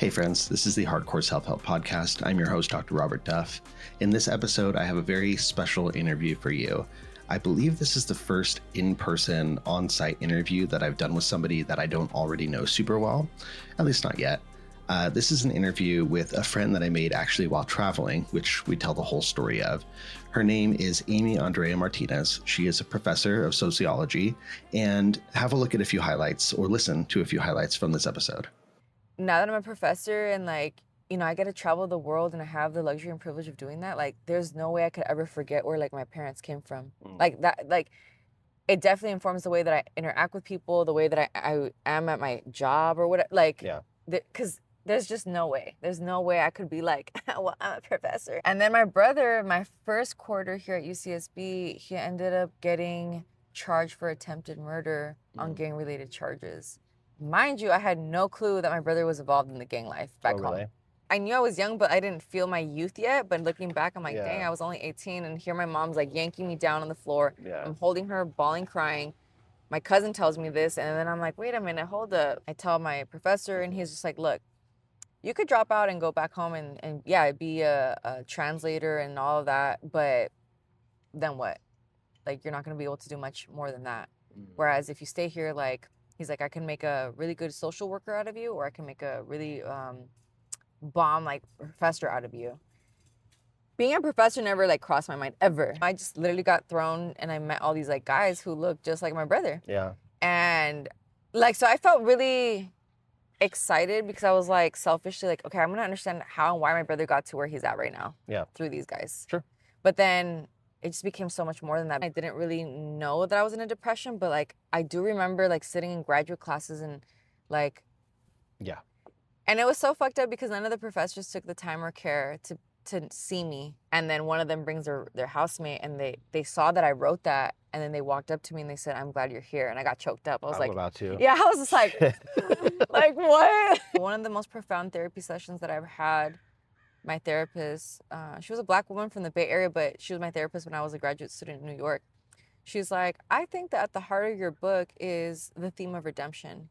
Hey friends, this is the Hardcore Self-Help Podcast. I'm your host, Dr. Robert Duff. In this episode, I have a very special interview for you. I believe this is the first in-person, on-site interview that I've done with somebody that I don't already know super well, at least not yet. This is an interview with a friend that I made actually while traveling, which we tell the whole story of. Her name is Andrea Martinez. She is a professor of sociology, and have a look at a few highlights or listen to a few highlights from this episode. Now that I'm a professor and I get to travel the world and I have the luxury and privilege of doing that, there's no way I could ever forget where my parents came from. It definitely informs the way that I interact with people, the way that I am at my job or whatever. Because there's just no way. There's no way I could be well, I'm a professor. And then my brother, my first quarter here at UCSB, he ended up getting charged for attempted murder on gang-related charges. Mind you, I had no clue that my brother was involved in the gang life back home. I knew I was young, but I didn't feel my youth yet. But looking back, I'm dang, I was only 18. And here my mom's yanking me down on the floor. Yeah. I'm holding her, bawling, crying. My cousin tells me this. And then I'm like, wait a minute, hold up. I tell my professor and he's just like, look, you could drop out and go back home and be a translator and all of that. But then what? You're not going to be able to do much more than that. Whereas if you stay here, he's like, I can make a really good social worker out of you, or I can make a really bomb professor out of you. Being a professor never crossed my mind ever. I just literally got thrown and I met all these guys who looked just like my brother. Yeah. And so I felt really excited because I was selfishly okay, I'm gonna understand how and why my brother got to where he's at right now. Yeah. Through these guys. Sure. But then it just became so much more than that. I didn't really know that I was in a depression, but I do remember sitting in graduate classes and yeah. And it was so fucked up because none of the professors took the time or care to see me. And then one of them brings their housemate and they saw that I wrote that, and then they walked up to me and they said, I'm glad you're here. And I got choked up. I was about to. Yeah, I was just what? One of the most profound therapy sessions that I've had. My therapist, she was a Black woman from the Bay Area, but she was my therapist when I was a graduate student in New York. She's like, I think that at the heart of your book is the theme of redemption.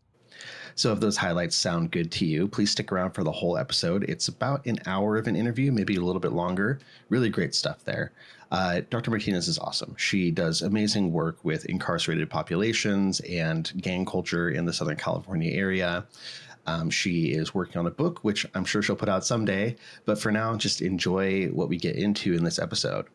So if those highlights sound good to you, please stick around for the whole episode. It's about an hour of an interview, maybe a little bit longer. Really great stuff there. Dr. Martinez is awesome. She does amazing work with incarcerated populations and gang culture in the Southern California area. She is working on a book, which I'm sure she'll put out someday. But for now, just enjoy what we get into in this episode.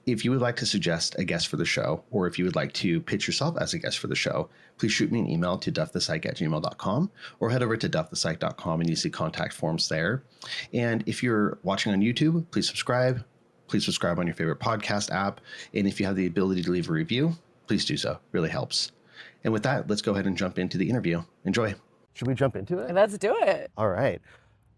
If you would like to suggest a guest for the show, or if you would like to pitch yourself as a guest for the show, please shoot me an email to duffthepsych@gmail.com or head over to duffthepsych.com and you see contact forms there. And if you're watching on YouTube, please subscribe. Please subscribe on your favorite podcast app. And if you have the ability to leave a review, please do so. It really helps. And with that, let's go ahead and jump into the interview. Enjoy. Should we jump into it? Let's do it. All right.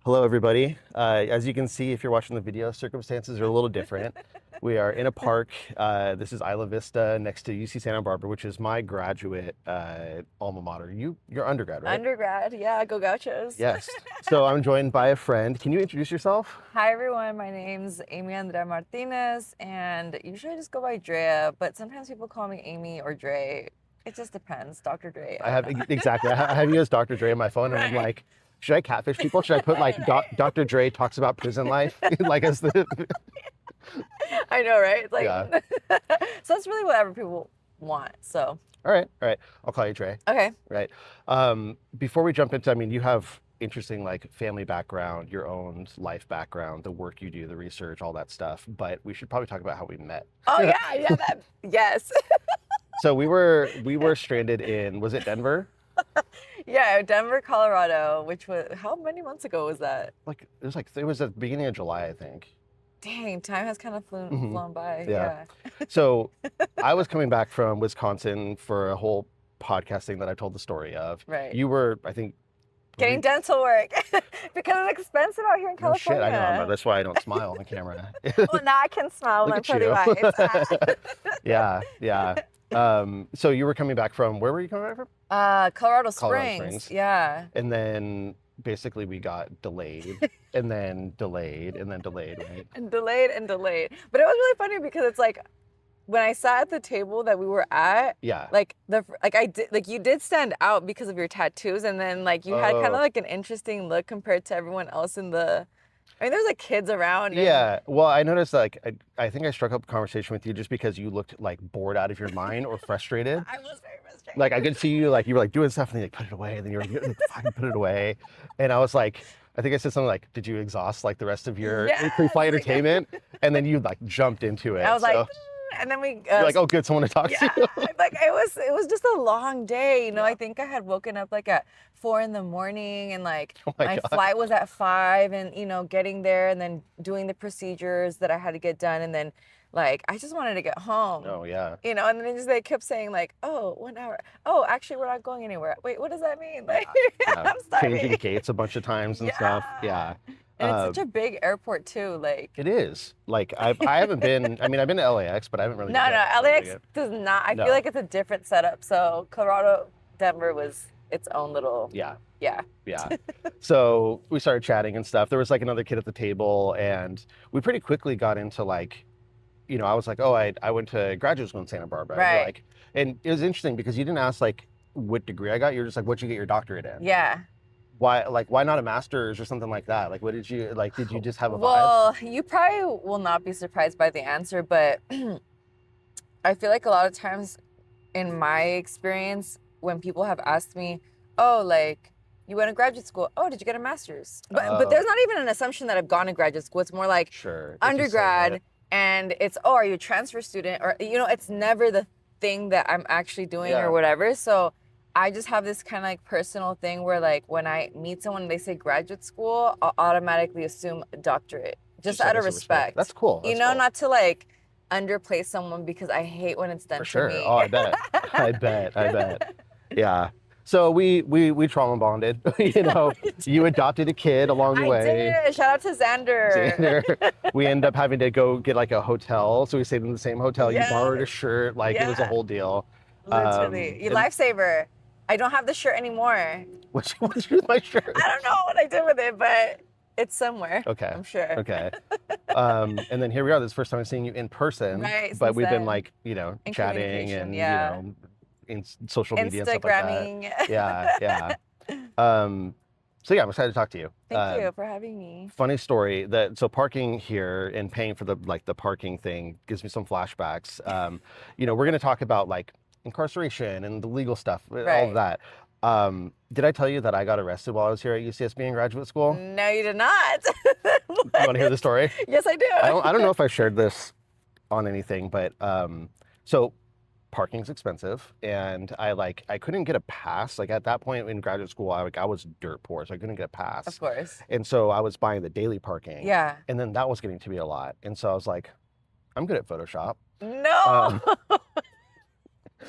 Hello, everybody. As you can see, if you're watching the video, circumstances are a little different. We are in a park. This is Isla Vista next to UC Santa Barbara, which is my graduate alma mater. You're undergrad, right? Undergrad, yeah. Go Gauchos. Yes. So I'm joined by a friend. Can you introduce yourself? Hi, everyone. My name's Andrea Martinez, and usually I just go by Drea, but sometimes people call me Amy or Dre. It just depends. Dr. Dre. I have you as Dr. Dre on my phone, and I'm like, should I catfish people? Should I put Dr. Dre talks about prison life as the? I know, right? It's so it's really whatever people want. So. All right. I'll call you Dre. Okay. Right. Before we jump into, you have interesting family background, your own life background, the work you do, the research, all that stuff. But we should probably talk about how we met. Oh yeah, yes. So we were stranded in, was it Denver? Yeah, Denver, Colorado, which was, how many months ago was that? It was at the beginning of July, I think. Dang, time has kind of flown by. Yeah. So I was coming back from Wisconsin for a whole podcast thing that I told the story of. Right. You were, I think, getting dental work because it's expensive out here in California. No shit, I know. That's why I don't smile on camera. Well, now I can smile when I'm pretty white. Yeah. So you were coming back from, where were you coming back from? Colorado Springs. Yeah. And then basically we got delayed and then delayed and then delayed, right? And delayed. But it was really funny because it's when I sat at the table that we were at, Yeah. like you did stand out because of your tattoos, and then like you had kind of Oh. like an interesting look compared to everyone else in the. I mean, there's like kids around. And, Yeah. Well, I noticed like I think I struck up a conversation with you just because you looked like bored out of your mind or frustrated. I was very frustrated. Like I could see you like you were like doing stuff and then you like, put it away and then you were like fucking put it away. And I was like, I think I said something like, did you exhaust like the rest of your pre-flight entertainment? And then you like jumped into it. I was like, and then we. You're like, oh, good, someone to talk Yeah, to. like it was just a long day. You know, Yeah. I think I had woken up like at 4 a.m. and like Oh my my God. flight was at 5, and you know, getting there and then doing the procedures that I had to get done, and then like I just wanted to get home. Oh yeah. You know, and then they kept saying like, oh, 1 hour. Oh, actually, we're not going anywhere. Wait, what does that mean? Like, Yeah. I'm starving. Changing gates a bunch of times and stuff. Yeah. And it's such a big airport too. Like It is. Like I haven't been. I mean, I've been to LAX, but I haven't really. no, been to LAX does not. I No. feel like it's a different setup. So Colorado, Denver was its own little. Yeah. Yeah. Yeah. So we started chatting and stuff. There was like another kid at the table, and we pretty quickly got into like, you know, I was like, oh, I went to graduate school in Santa Barbara. Right. Like, and it was interesting because you didn't ask like what degree I got. You're just like, what'd you get your doctorate in? Yeah. Why not a master's or something like that? Like, what did you like? Did you just have a vibe? Well, you probably will not be surprised by the answer, but I feel like a lot of times in my experience, when people have asked me, oh, like, you went to graduate school. Oh, did you get a master's? But there's not even an assumption that I've gone to graduate school. It's more like Sure. undergrad, and it's, oh, are you a transfer student? Or, you know, it's never the thing that I'm actually doing Yeah. or whatever. So I just have this kind of like personal thing where like when I meet someone and they say graduate school, I'll automatically assume a doctorate, just out of respect. That's cool. You know, not to like underplay someone because I hate when it's done For to sure. me. Oh, I bet. I bet. Yeah. So we trauma bonded. You know, you adopted a kid along the way. I did. Shout out to Xander. We ended up having to go get like a hotel, so we stayed in the same hotel. You borrowed a shirt, like it was a whole deal. Literally, you lifesaver. I don't have the shirt anymore. What's with my shirt? I don't know what I did with it, but it's somewhere. Okay. I'm sure. Okay. And then here we are. This is the first time I'm seeing you in person. Right. But we've been then. like, you know, In chatting communication, and yeah. you know, in social media and stuff like that. Instagramming. Yeah. So yeah, I'm excited to talk to you. Thank you for having me. Funny story that so parking here and paying for the parking thing gives me some flashbacks. You know, we're gonna talk about like incarceration and the legal stuff, all of that. Did I tell you that I got arrested while I was here at UCSB in graduate school? No, you did not. You want to hear the story? Yes, I do. I don't know if I shared this on anything, but so parking's expensive, and I couldn't get a pass. Like at that point in graduate school, I was dirt poor, so I couldn't get a pass. Of course. And so I was buying the daily parking. Yeah. And then that was getting to be a lot, and so I was like, I'm good at Photoshop. No.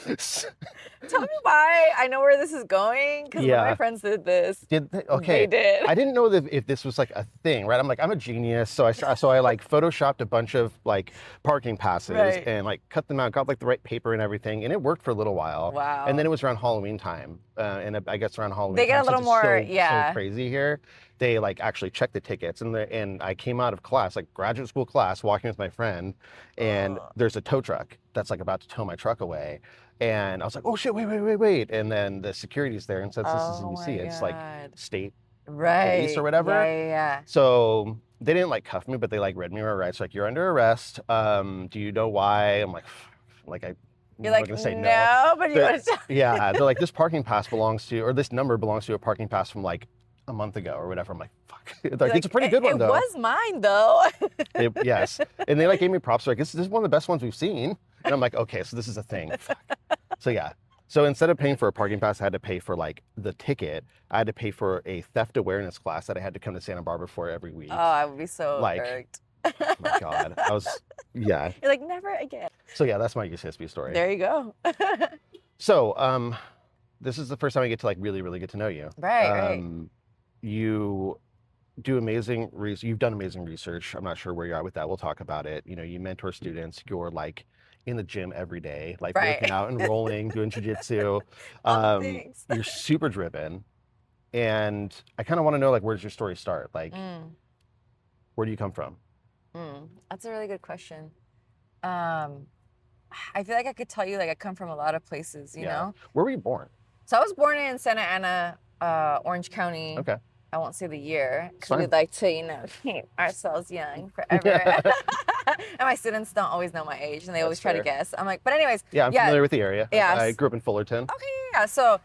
Tell me why. I know where this is going because one of my friends did this. Okay. They did. I didn't know if this was like a thing, right? I'm like, I'm a genius, so I like photoshopped a bunch of like parking passes and like cut them out, got like the right paper and everything, and it worked for a little while. Wow. And then it was around Halloween time, and I guess around Halloween they get time, a little more, so crazy here. They like actually check the tickets, and I came out of class, like graduate school class, walking with my friend, and there's a tow truck that's like about to tow my truck away. And I was like, oh shit, wait. And then the security's there, and since this is in UC, it's like state police or whatever. Yeah. So they didn't like cuff me, but they like read me my rights. Like, you're under arrest. Do you know why? I'm like You're like, gonna say no, but you want to. Yeah, they're like, this parking pass belongs to, or this number belongs to a parking pass from like a month ago or whatever. I'm like, fuck. Like, it's a pretty good one though. It was mine though. Yes. And they like gave me props. Like, this is one of the best ones we've seen. And I'm like, okay, so this is a thing. Fuck. So yeah. So instead of paying for a parking pass, I had to pay for like the ticket. I had to pay for a theft awareness class that I had to come to Santa Barbara for every week. Oh, I would be so irked. Oh my God. Yeah. You're like, never again. So yeah, that's my UCSB story. There you go. So this is the first time I get to like really, really get to know you. Right. You do amazing you've done amazing research. I'm not sure where you're at with that. We'll talk about it. You know, you mentor students. You're like in the gym every day, like working out and rolling, doing jiu-jitsu. You're super driven. And I kind of want to know, like, where does your story start? Like, where do you come from? That's a really good question. I I feel like I could tell you, like, I come from a lot of places, you know? Where were you born? So I was born in Santa Ana, Orange County. Okay. I won't say the year It's because we'd fine. like to, you know, keep ourselves young forever. And my students don't always know my age, and they always That's try to fair. guess. I'm like, but anyways, Yeah, I'm familiar with the area. yeah. I grew up in Fullerton. Okay, yeah. So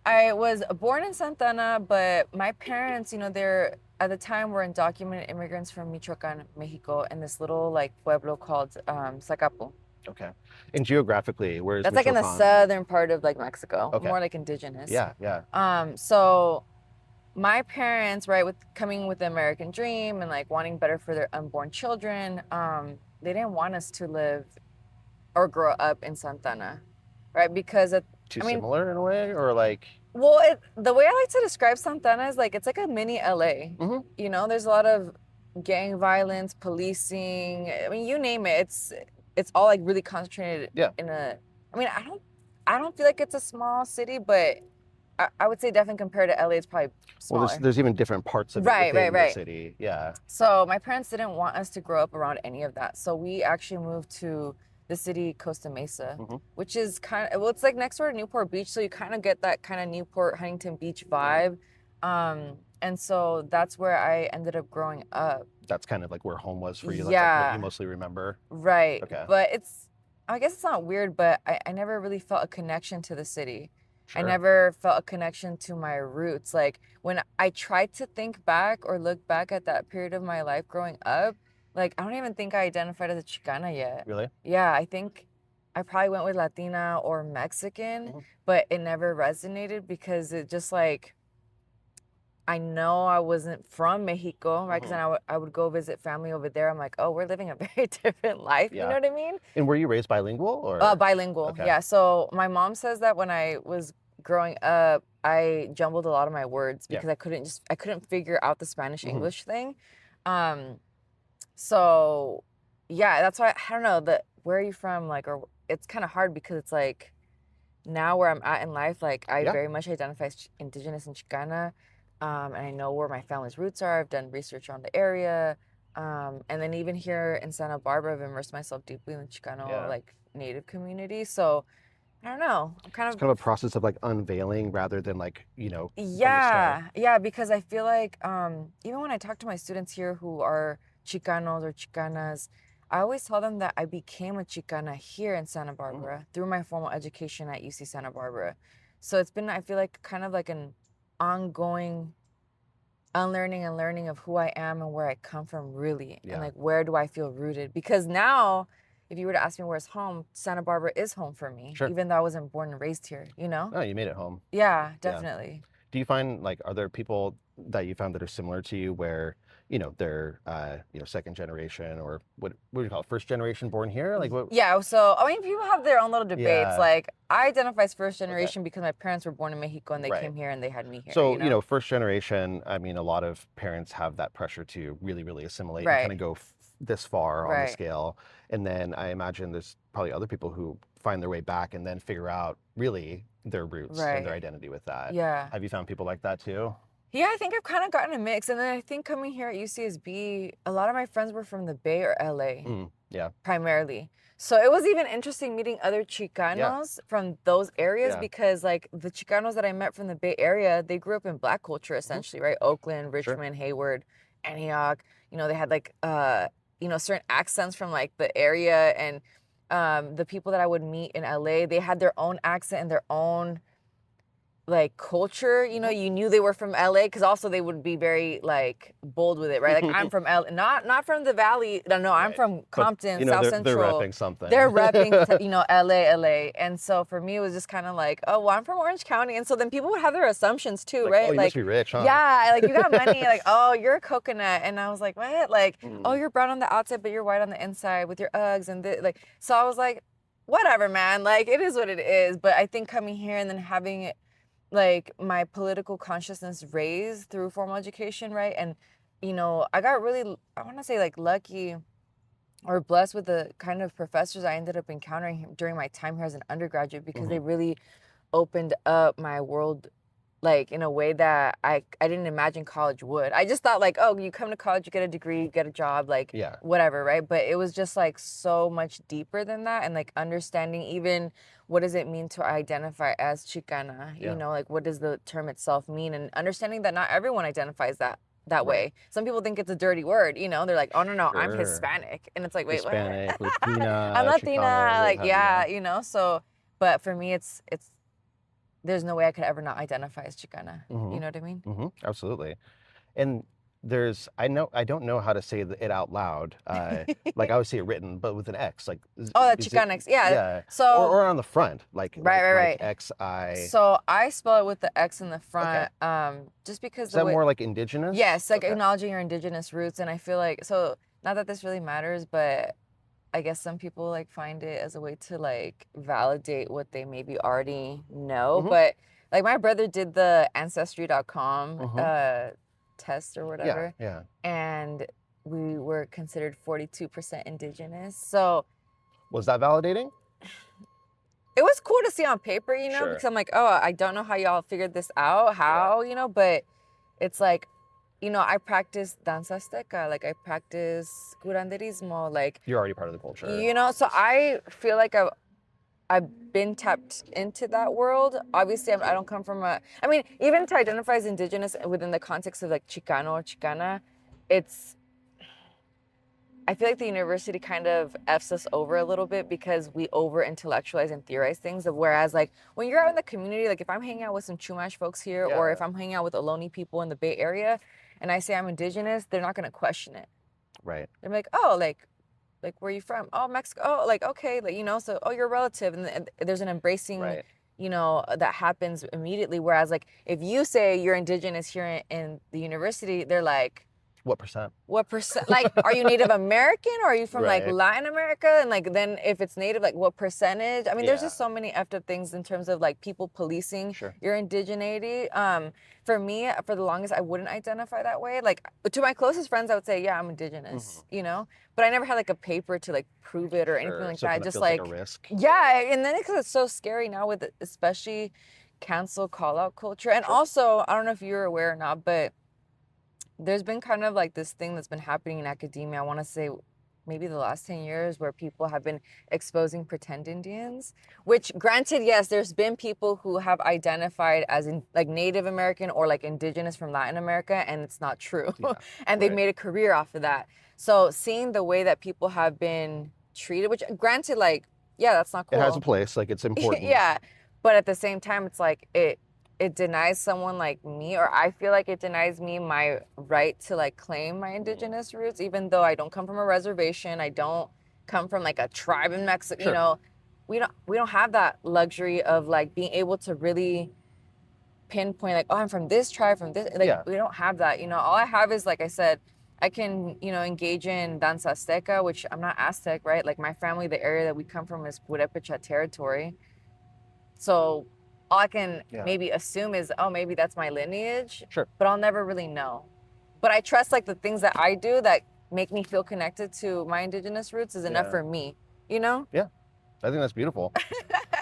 I was born in Santa Ana, but my parents, you know, they're at the time were undocumented immigrants from Michoacan, Mexico, in this little like pueblo called Zacapu. Okay. And geographically, where's That's like in the Michoacan? southern part of like Mexico, Okay. more like indigenous. Yeah. So my parents, right, with coming with the American dream and like wanting better for their unborn children, they didn't want us to live or grow up in Santana, right? Because Too similar in a way, or like? well, the way I like to describe Santana is like it's like a mini LA. Mm-hmm. You know, there's a lot of gang violence, policing. I mean, you name it. It's all like really concentrated in a. I mean, I don't feel like it's a small city, but I would say definitely compared to LA, it's probably smaller. Well, there's even different parts of it within the city. Yeah. So my parents didn't want us to grow up around any of that. So we actually moved to the city Costa Mesa, which is kind of, well, it's like next door to Newport Beach. So you kind of get that kind of Newport, Huntington Beach vibe. And so that's where I ended up growing up. That's kind of like where home was for you. Yeah. That's like what you mostly remember. Right. Okay. But I guess it's not weird, but I never really felt a connection to the city. Sure. I never felt a connection to my roots. Like when I tried to think back or look back at that period of my life growing up, like I don't even think I identified as a Chicana yet. Really? Yeah, I think I probably went with Latina or Mexican, but it never resonated because it just like, I know I wasn't from Mexico, right? Because then I would go visit family over there. I'm like, oh, we're living a very different life. You know what I mean? And were you raised bilingual or? Bilingual, Okay. yeah. So my mom says that when I was growing up, I jumbled a lot of my words because I couldn't figure out the Spanish English thing. So yeah, that's why I don't know where are you from? Like, or it's kind of hard because it's like now where I'm at in life, like I very much identify as indigenous and Chicana. And I know where my family's roots are. I've done research on the area. And then even here in Santa Barbara, I've immersed myself deeply in the Chicano like native community. So I don't know. It's kind of a process of like unveiling rather than like, Yeah, because I feel like even when I talk to my students here who are Chicanos or Chicanas, I always tell them that I became a Chicana here in Santa Barbara through my formal education at UC Santa Barbara. So it's been, I feel like, kind of like an ongoing unlearning and learning of who I am and where I come from really. And like, where do I feel rooted? Because now, if you were to ask me where's home, Santa Barbara is home for me, even though I wasn't born and raised here, you know? Oh, you made it home. Yeah, definitely. Yeah. Do you find, like, are there people that you found that are similar to you where, they're, second generation or what do you call it, first generation born here? Like what? Yeah, so, I mean, people have their own little debates. Like, I identify as first generation because my parents were born in Mexico and they came here and they had me here. So, first generation, I mean, a lot of parents have that pressure to really, really assimilate and kind of go this far on the scale. And then I imagine there's probably other people who find their way back and then figure out really their roots and their identity with that. Yeah. Have you found people like that too? Yeah, I think I've kind of gotten a mix. And then I think coming here at UCSB, a lot of my friends were from the Bay or LA. Primarily. So it was even interesting meeting other Chicanos from those areas because like the Chicanos that I met from the Bay Area, they grew up in Black culture essentially, right? Oakland, Richmond, Hayward, Antioch. They had like, certain accents from like the area, and the people that I would meet in LA, they had their own accent and their own like culture, you knew they were from LA because also they would be very like bold with it, right? Like I'm from LA, not from the Valley. No, I'm from Compton, South Central. They're repping something. They're repping, LA. And so for me, it was just kind of like, oh, well, I'm from Orange County, and so then people would have their assumptions too, right? Oh, you must be rich, huh? Yeah, like you got money, like oh, you're a coconut, and I was like, what? Like oh, you're brown on the outside, but you're white on the inside with your Uggs and like. So I was like, whatever, man. Like it is what it is. But I think coming here and then having it. Like my political consciousness raised through formal education, right? And, I got really, I want to say like lucky or blessed with the kind of professors I ended up encountering during my time here as an undergraduate because they really opened up my world like in a way that I didn't imagine college would. I just thought like, oh, you come to college, you get a degree, you get a job, like Yeah. whatever, right? But it was just like so much deeper than that, and like understanding even what does it mean to identify as Chicana, Yeah. you know, like what does the term itself mean, and understanding that not everyone identifies that Right. way. Some people think it's a dirty word, you know, they're like, oh no, I'm Sure. Hispanic, and it's like, wait, Hispanic, what? Latina, I'm Latina, Chicano, what like have yeah, you know. So, but for me, it's there's no way I could ever not identify as Chicana. Mhm. You know what I mean? Absolutely. And I don't know how to say it out loud. Like I would say it written, but with an X. Like, Oh, the is it- Chicanx. Yeah. Yeah. So Or on the front, like right. XI. So I spell it with the X in the front, Okay. just because Is the that way. more like indigenous? Yes, like Okay. acknowledging your indigenous roots, and I feel like so. Not that this really matters, but I guess some people like find it as a way to like validate what they maybe already know. Mhm. But like my brother did the ancestry.com Mhm. test or Yeah. whatever, Yeah. and we were considered 42% indigenous. So Was that validating? it was cool to see on paper, you know, Sure. because I'm like, oh, I don't know how y'all figured this out, how, you know, but it's like, you know, I practice danza azteca, like I practice curanderismo, like, You're already part of the culture. you know, so I feel like I've been tapped into that world. Obviously, I don't come from I mean, even to identify as indigenous within the context of like Chicano or Chicana, I feel like the university kind of F's us over a little bit because we over intellectualize and theorize things. Whereas, like, when you're out in the community, like if I'm hanging out with some Chumash folks here, or if I'm hanging out with Ohlone people in the Bay Area, and I say I'm indigenous, they're not gonna question it. Right. They're like, oh, like where are you from? Oh, Mexico. Oh, like okay, like you know, so oh, you're a relative, and there's an embracing. Right. You know, that happens immediately. Whereas, like, if you say you're indigenous here in the university, they're like, What percent? what percent? Like, are you Native American or are you from like Right. Latin America? And like, then if it's Native, like, what percentage? I mean, there's just Yeah. so many effed up things in terms of like people policing Sure. your indigeneity. For me, for the longest, I wouldn't identify that way. Like, to my closest friends, I would say, yeah, I'm indigenous, you know? But I never had like a paper to like prove it or anything Sure. like So it that. kinda Just feels like, a risk. yeah. And then because it's so scary now with especially cancel call out culture. And also, I don't know if you're aware or not, but there's been kind of like this thing that's been happening in academia. I want to say maybe the last 10 years where people have been exposing pretend Indians, which granted, yes, there's been people who have identified as in like Native American or like indigenous from Latin America, and it's not true. Yeah, And they've right. made a career off of that. So seeing the way that people have been treated, which granted, like, yeah, that's not cool. It has a place. Like it's important. Yeah. But at the same time, it's like it denies someone like me, or I feel like it denies me my right to like claim my indigenous roots, even though I don't come from a reservation. I don't come from like a tribe in Mexico. Sure. You know, we don't have that luxury of like being able to really pinpoint like, oh, I'm from this tribe, from this. Like, Yeah. we don't have that. You know, all I have is, like I said, I can, you know, engage in danza azteca, which I'm not Aztec, right? Like my family, the area that we come from is Purepecha territory. So all I can maybe assume is, oh, maybe that's my lineage. Sure. But I'll never really know. But I trust like the things that I do that make me feel connected to my indigenous roots is enough for me, you know? Yeah. I think that's beautiful.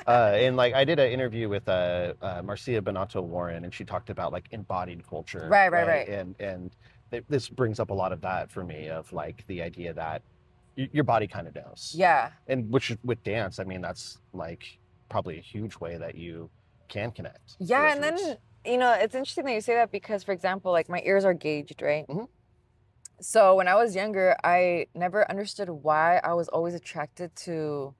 And like I did an interview with Marcia Bonato Warren, and she talked about like embodied culture. Right. And this brings up a lot of that for me, of like the idea that your body kind of knows. Yeah. And which with dance, I mean, that's like probably a huge way that you can connect. Yeah, and then, you know, it's interesting that you say that because, for example, like my ears are gauged, right? Mhm. So when I was younger, I never understood why I was always attracted to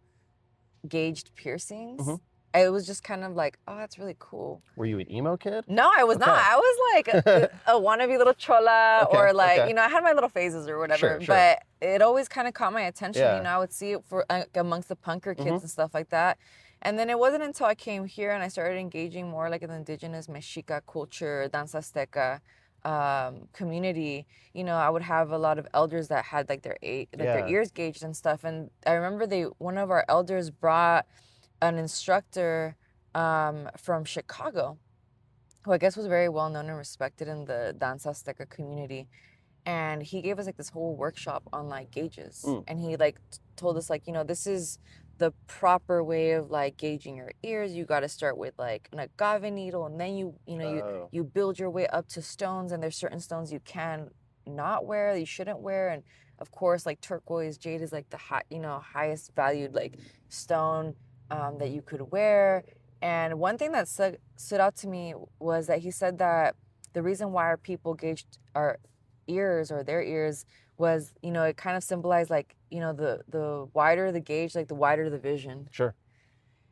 gauged piercings. Mhm. It was just kind of like, oh, that's really cool. Were you an emo kid? No, I was not. Okay. I was like a wannabe little chola, Okay, or like, okay. you know, I had my little phases or whatever, Sure. but it always kind of caught my attention. Yeah. You know, I would see it for amongst the punker kids Mhm. and stuff like that. And then it wasn't until I came here and I started engaging more like in the indigenous Mexica culture, danza azteca community. You know, I would have a lot of elders that had like their ears gauged and stuff. And I remember one of our elders brought an instructor from Chicago, who I guess was very well known and respected in the danza azteca community. And he gave us like this whole workshop on like gauges. And he like told us like, you know, this is the proper way of like gauging your ears. You got to start with like an agave needle, and then you build your way up to stones. And there's certain stones you can not wear, you shouldn't wear. And of course, like turquoise jade is like the highest valued like stone that you could wear. And one thing that stood out to me was that he said that the reason why our people gauged our ears or their ears was, it kind of symbolized like, the wider the gauge, like the wider the vision. Sure.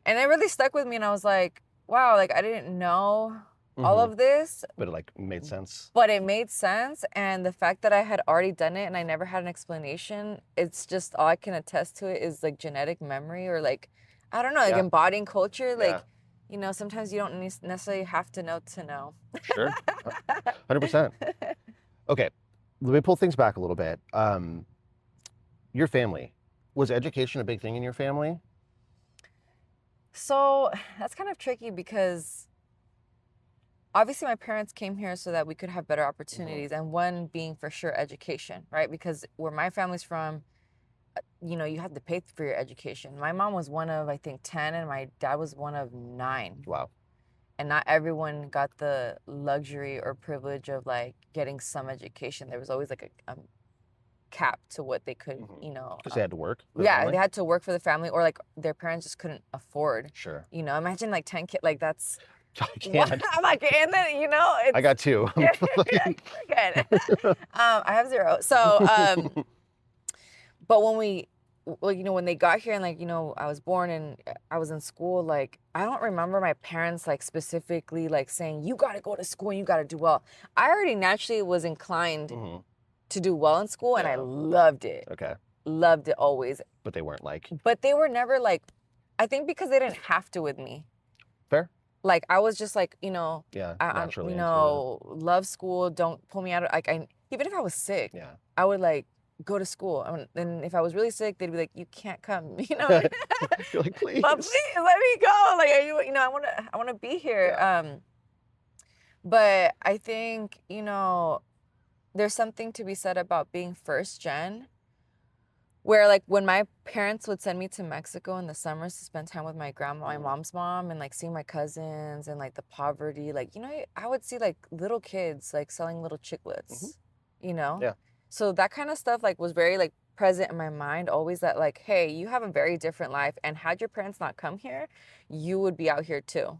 And it really stuck with me, and I was like, wow, like I didn't know all of this. But it like made sense. But it made sense, and the fact that I had already done it and I never had an explanation, it's just all I can attest to it is like genetic memory, or like, I don't know, like embodying culture. Like, sometimes you don't necessarily have to know to know. Sure. 100%. Okay, let me pull things back a little bit. Your family, was education a big thing in your family? So that's kind of tricky because obviously my parents came here so that we could have better opportunities, and one being for sure education, right? Because where my family's from, you have to pay for your education. My mom was one of, I think, 10, and my dad was one of 9. Wow. And not everyone got the luxury or privilege of like getting some education. There was always like a cap to what they could, Because they had to work. They had to work for the family, or like their parents just couldn't afford. Sure. Imagine like 10 kids, like that's. I can't. I'm like, and then it's, I got 2. Good. I have 0. So, but when we, when they got here and like, I was born and I was in school, like, I don't remember my parents like specifically like saying, you got to go to school and you got to do well. I already naturally was inclined to do well in school, and I loved it. Okay. Loved it always. But they weren't like. But they were never like, I think because they didn't have to with me. Fair. Like I was just like, naturally, love school. Don't pull me out of even if I was sick, I would like go to school. And if I was really sick, they'd be like, you can't come, You're like, please. But please let me go. Like, I want to be here. Yeah. But I think, there's something to be said about being first gen, where like when my parents would send me to Mexico in the summers to spend time with my grandma, my mom's mom, and like seeing my cousins and like the poverty, like, I would see like little kids like selling little chiclets, Yeah. So that kind of stuff like was very like present in my mind always, that like, hey, you have a very different life, and had your parents not come here, you would be out here too,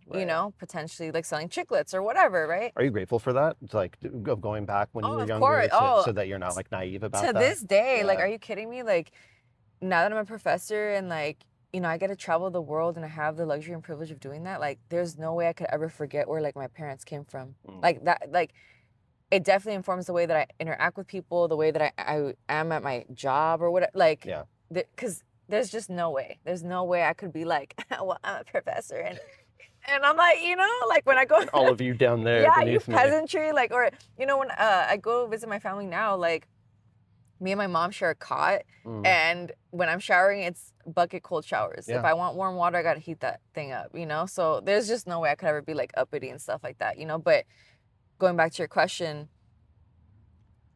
potentially like selling chiclets or whatever, right? Are you grateful for that? It's like of going back when you were younger, so that you're not like naive about that? To this day, like, are you kidding me? Like, now that I'm a professor and like, I get to travel the world and I have the luxury and privilege of doing that, like, there's no way I could ever forget where like my parents came from. Like that, like, it definitely informs the way that I interact with people, the way that I am at my job or whatever. Like, because there's just no way. There's no way I could be like, well, I'm a professor. And I'm like, like when I go. All of you down there. Yeah, you peasantry. Like, or, when I go visit my family now, like, me and my mom share a cot. And when I'm showering, it's bucket cold showers. If I want warm water, I got to heat that thing up, So there's just no way I could ever be like uppity and stuff like that, But going back to your question,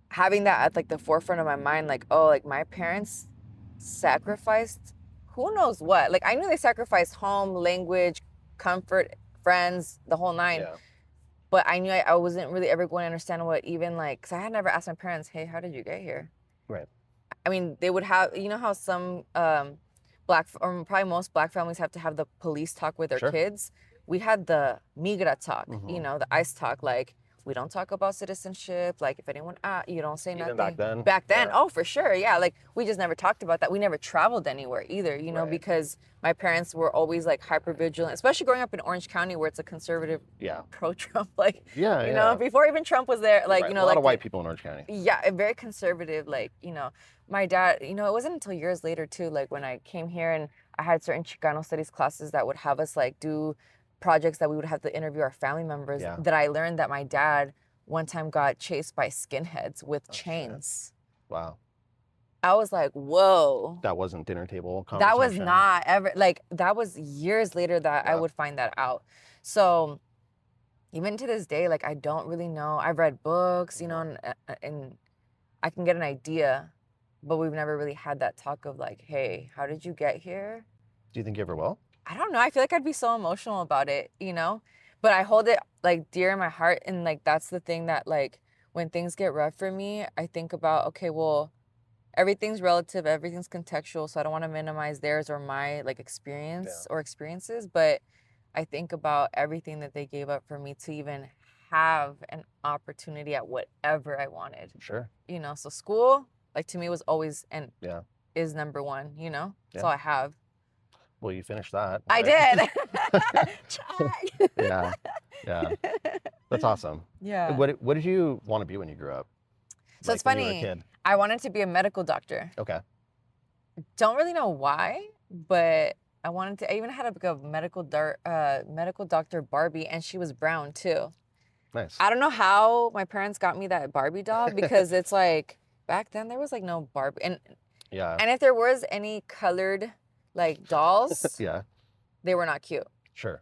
having that at like the forefront of my mind, like, oh, like my parents sacrificed who knows what. Like, I knew they sacrificed home, language, comfort, friends, the whole 9. Yeah. But I knew I wasn't really ever going to understand what even like, because I had never asked my parents, hey, how did you get here? Right. I mean, they would have, how some black, or probably most black families have to have the police talk with their kids. We had the migra talk, the ICE talk, like, we don't talk about citizenship. Like, if anyone, you don't say Even nothing. back then? Oh, for sure. Yeah. Like, we just never talked about that. We never traveled anywhere either, because my parents were always like hyper vigilant, especially growing up in Orange County, where it's a conservative, pro-Trump. Like, before even Trump was there, like, a lot of white people in Orange County. Yeah. Very conservative. Like, my dad, it wasn't until years later too, like when I came here and I had certain Chicano studies classes that would have us like do projects that we would have to interview our family members, that I learned that my dad one time got chased by skinheads with chains. Shit. Wow. I was like, whoa. That wasn't dinner table conversation. That was not ever, like, that was years later that I would find that out. So even to this day, like, I don't really know. I've read books, and I can get an idea, but we've never really had that talk of like, hey, how did you get here? Do you think you ever will? I don't know. I feel like I'd be so emotional about it, but I hold it like dear in my heart. And like, that's the thing that like, when things get rough for me, I think about, okay, well, everything's relative, everything's contextual. So I don't want to minimize theirs or my like experience or experiences, but I think about everything that they gave up for me to even have an opportunity at whatever I wanted. Sure. So school, like to me was always and Yeah. is number one, That's Yeah. all I have. Well, you finished that. I right? did. Check. Yeah. Yeah. That's awesome. Yeah. What did you want to be when you grew up? So Like it's when you were a funny. kid? I wanted to be a medical doctor. Okay. Don't really know why, but I wanted to. I even had a medical doctor Barbie, and she was brown too. Nice. I don't know how my parents got me that Barbie doll because it's like back then there was like no Barbie, and if there was any colored like dolls, Yeah. they were not cute. Sure.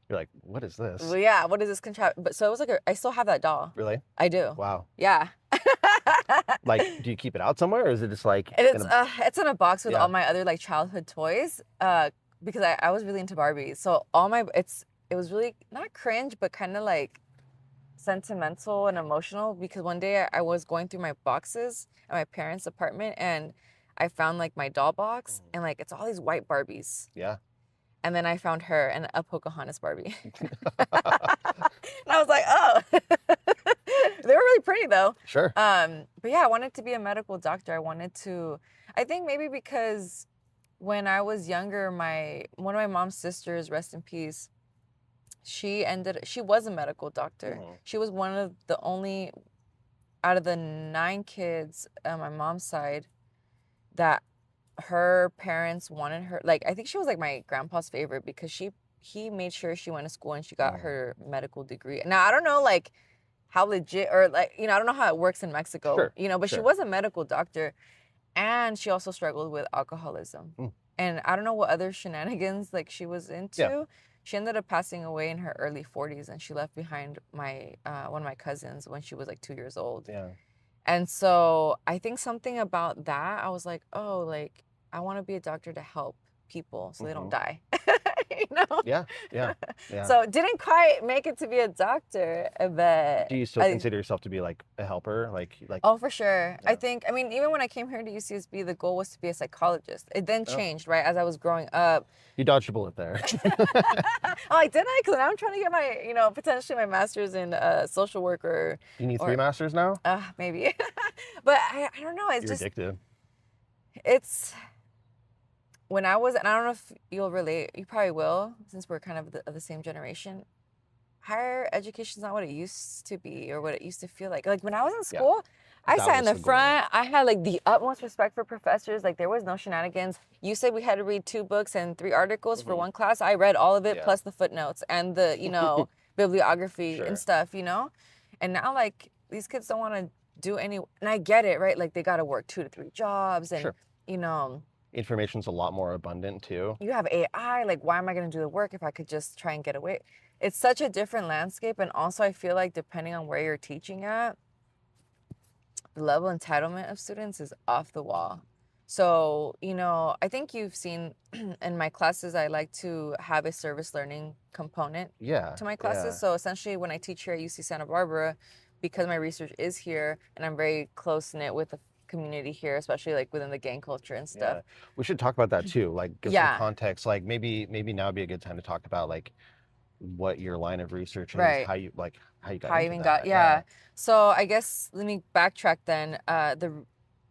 You're like, what is this? Well, yeah, what is this But so it was like I still have that doll. Really? I do. Wow. Yeah. Like, do you keep it out somewhere, or is it just like? It's in a box with Yeah. all my other like childhood toys. Because I was really into Barbies, so it was really not cringe, but kind of like sentimental and emotional. Because one day I was going through my boxes at my parents' apartment, and I found like my doll box, and like it's all these white Barbies. Yeah. And then I found her and a Pocahontas Barbie. And I was like, oh. They were really pretty though. Sure. But yeah, I wanted to be a medical doctor. I think maybe because when I was younger, one of my mom's sisters, rest in peace, she was a medical doctor. Mhm. She was one of the only out of the 9 kids on my mom's side that her parents wanted her, like I think she was like my grandpa's favorite because he made sure she went to school and she got her medical degree. Now I don't know like how legit or like I don't know how it works in Mexico, Sure. but she was a medical doctor, and she also struggled with alcoholism. And I don't know what other shenanigans like she was into. Yeah. She ended up passing away in her early 40s, and she left behind my one of my cousins when she was like 2 years old. Yeah. And so I think something about that, I was like, oh, like I want to be a doctor to help people so they don't die. Yeah. So didn't quite make it to be a doctor, but Do you still consider yourself to be like a helper? Like oh, for sure. Yeah. I mean, even when I came here to UCSB, the goal was to be a psychologist. It then changed, right? As I was growing up. You dodged a bullet there. Oh, didn't I? Because now I'm trying to get my, potentially my master's in social work or... You need 3 masters now? Maybe. But I don't know. It's You're just... addicted. It's... When I was... And I don't know if you'll relate. You probably will, since we're kind of the same generation. Higher education is not what it used to be or what it used to feel like. Like when I was in school... I sat in the front. I had like the utmost respect for professors. Like there was no shenanigans. You said we had to read 2 books and 3 articles for one class. I read all of it plus the footnotes and the, bibliography and stuff, And now like these kids don't want to do any, and I get it, right? Like they got to work 2 to 3 jobs and, Information's a lot more abundant too. You have AI. Like why am I going to do the work if I could just try and get away? It's such a different landscape. And also I feel like depending on where you're teaching at, the level of entitlement of students is off the wall. So, I think you've seen in my classes, I like to have a service learning component to my classes. Yeah. So essentially when I teach here at UC Santa Barbara, because my research is here and I'm very close-knit with the community here, especially like within the gang culture and stuff. Yeah. We should talk about that too. Like give some context. Like maybe now would be a good time to talk about like what your line of research is, how you got into that. Yeah. So I guess let me backtrack then.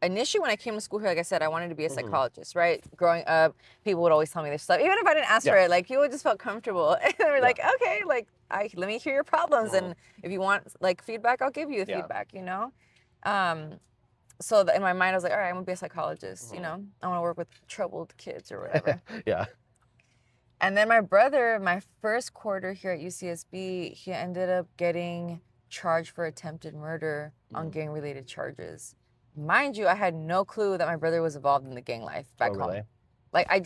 Initially when I came to school here, like I said, I wanted to be a psychologist, right? Growing up, people would always tell me this stuff. Even if I didn't ask for it, like people just felt comfortable. And they were like, okay, like let me hear your problems. And if you want like feedback, I'll give you the feedback, So in my mind, I was like, all right, I'm gonna be a psychologist, I wanna work with troubled kids or whatever. Yeah. And then my brother, my first quarter here at UCSB, he ended up getting charged for attempted murder on gang-related charges. Mind you, I had no clue that my brother was involved in the gang life back home. Like I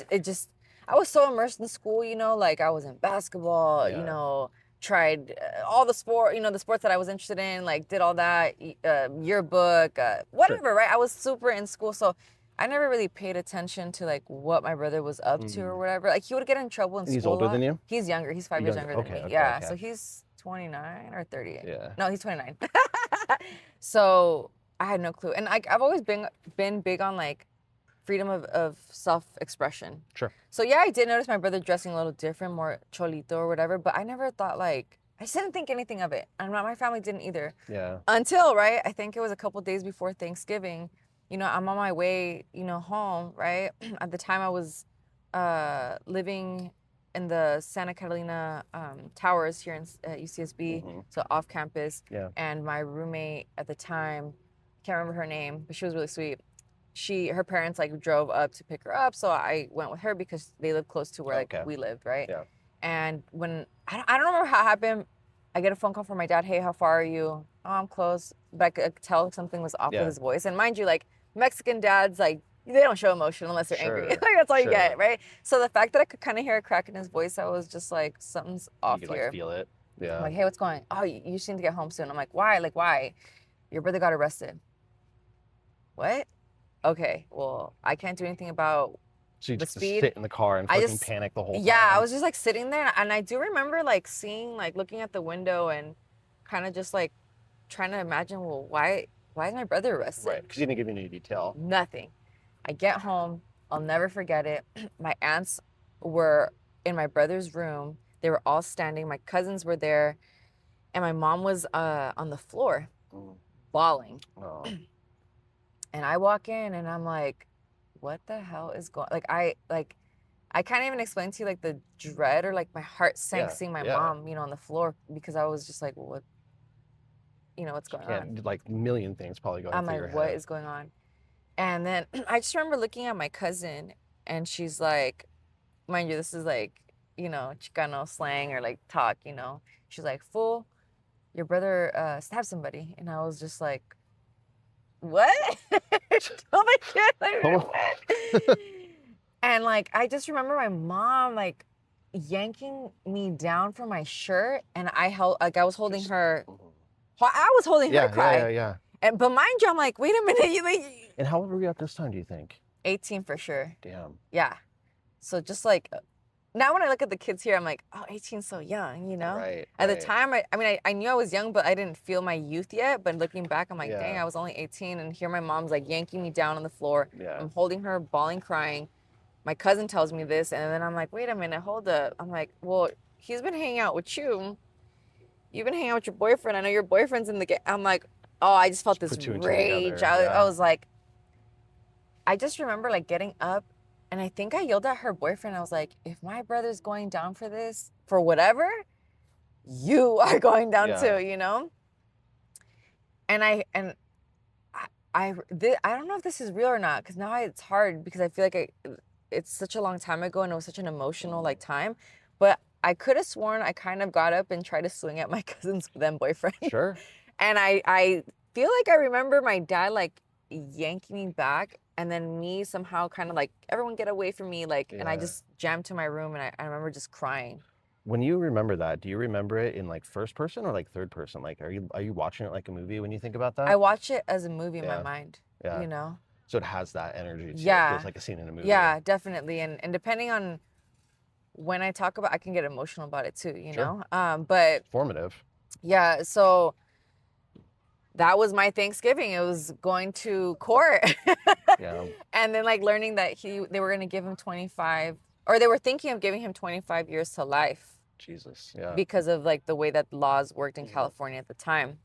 was so immersed in school, like I was in basketball, tried all the the sports that I was interested in, like did all that, yearbook, whatever, right? I was super in school. So I never really paid attention to like what my brother was up to or whatever. Like he would get in trouble in And he's school a older lot. than you? He's younger. He's 5 years younger than me. Okay, Yeah. okay. So he's 29 or 30. Yeah. No, he's 29. So I had no clue. And like I've always been big on like freedom of self-expression. Sure. So yeah, I did notice my brother dressing a little different, more cholito or whatever, but I never thought like, I just didn't think anything of it. And my family didn't either. Yeah. Until, right, I think it was a couple days before Thanksgiving, you know, I'm on my way, you know, home, right? At the time I was living in the Santa Catalina Towers here in UCSB, so off campus. Yeah. And my roommate at the time, can't remember her name, but she was really sweet. Her parents like drove up to pick her up, so I went with her because they live close to where like we lived, right? Yeah. And when I don't remember how it happened, I get a phone call from my dad. Hey, how far are you? Oh, I'm close, but I could tell something was off with his voice. And mind you, like Mexican dads, like they don't show emotion unless they're angry. Like that's all you get, right? So the fact that I could kind of hear a crack in his voice, I was just like, something's off You could here. like feel it. Yeah. I'm like, hey, what's going on? Oh, you just need to get home soon. I'm like, why? Like, why? Your brother got arrested. What? Okay, well, I can't do anything about so you the just speed. Sit in the car and fucking panic the whole time. Yeah, I was just like sitting there, and I do remember like seeing, like looking at the window and kind of just like trying to imagine, well, why is my brother arrested? Right, because he didn't give you any detail. Nothing. I get home, I'll never forget it. My aunts were in my brother's room. They were all standing. My cousins were there, and my mom was on the floor, bawling. Oh. And I walk in, and I'm like, what the hell is going? Like I can't even explain to you like the dread or like my heart sank seeing my mom, you know, on the floor, because I was just like, what, you know, what's going on? Like a million things probably going through your head. What is going on? And then I just remember looking at my cousin, and she's like, mind you, this is like, you know, Chicano slang or like talk, you know. She's like, fool, your brother stabbed somebody. And I was just like, what? Oh my God. And like, I just remember my mom like yanking me down from my shirt, and I was holding her. I was holding her cry. Yeah. But mind you, I'm like, wait a minute, you like. And how old were you at this time, do you think? 18 for sure. Damn. Yeah. So just like, now when I look at the kids here, I'm like, oh, 18's so young, you know? Right. At the time, I mean, I knew I was young, but I didn't feel my youth yet. But looking back, I'm like, dang, I was only 18. And here my mom's like yanking me down on the floor. Yeah. I'm holding her, bawling, crying. My cousin tells me this. And then I'm like, wait a minute, hold up. I'm like, well, he's been hanging out with you. You've been hanging out with your boyfriend. I know your boyfriend's in the game. I'm like, oh, I just felt this rage. I was like, I just remember like getting up, and I think I yelled at her boyfriend. I was like, if my brother's going down for this, for whatever, you are going down too, you know? And I don't know if this is real or not, because now it's hard, because I feel like it's such a long time ago, and it was such an emotional like time. But I could have sworn I kind of got up and tried to swing at my cousin's then boyfriend. Sure. And I feel like I remember my dad like yanking me back, and then me somehow kind of like, everyone get away from me, like, and I just jammed to my room, and I remember just crying. When you remember that, do you remember it in like first person or like third person? Like, are you watching it like a movie when you think about that? I watch it as a movie in my mind, you know? So it has that energy too. Yeah. It feels like a scene in a movie. Yeah, definitely. And depending on when I talk about, I can get emotional about it too, you know? But formative. Yeah, so that was my Thanksgiving. It was going to court. And then like learning that they were going to give him 25, or they were thinking of giving him 25 years to life. Jesus, yeah. Because of like the way that laws worked in California at the time.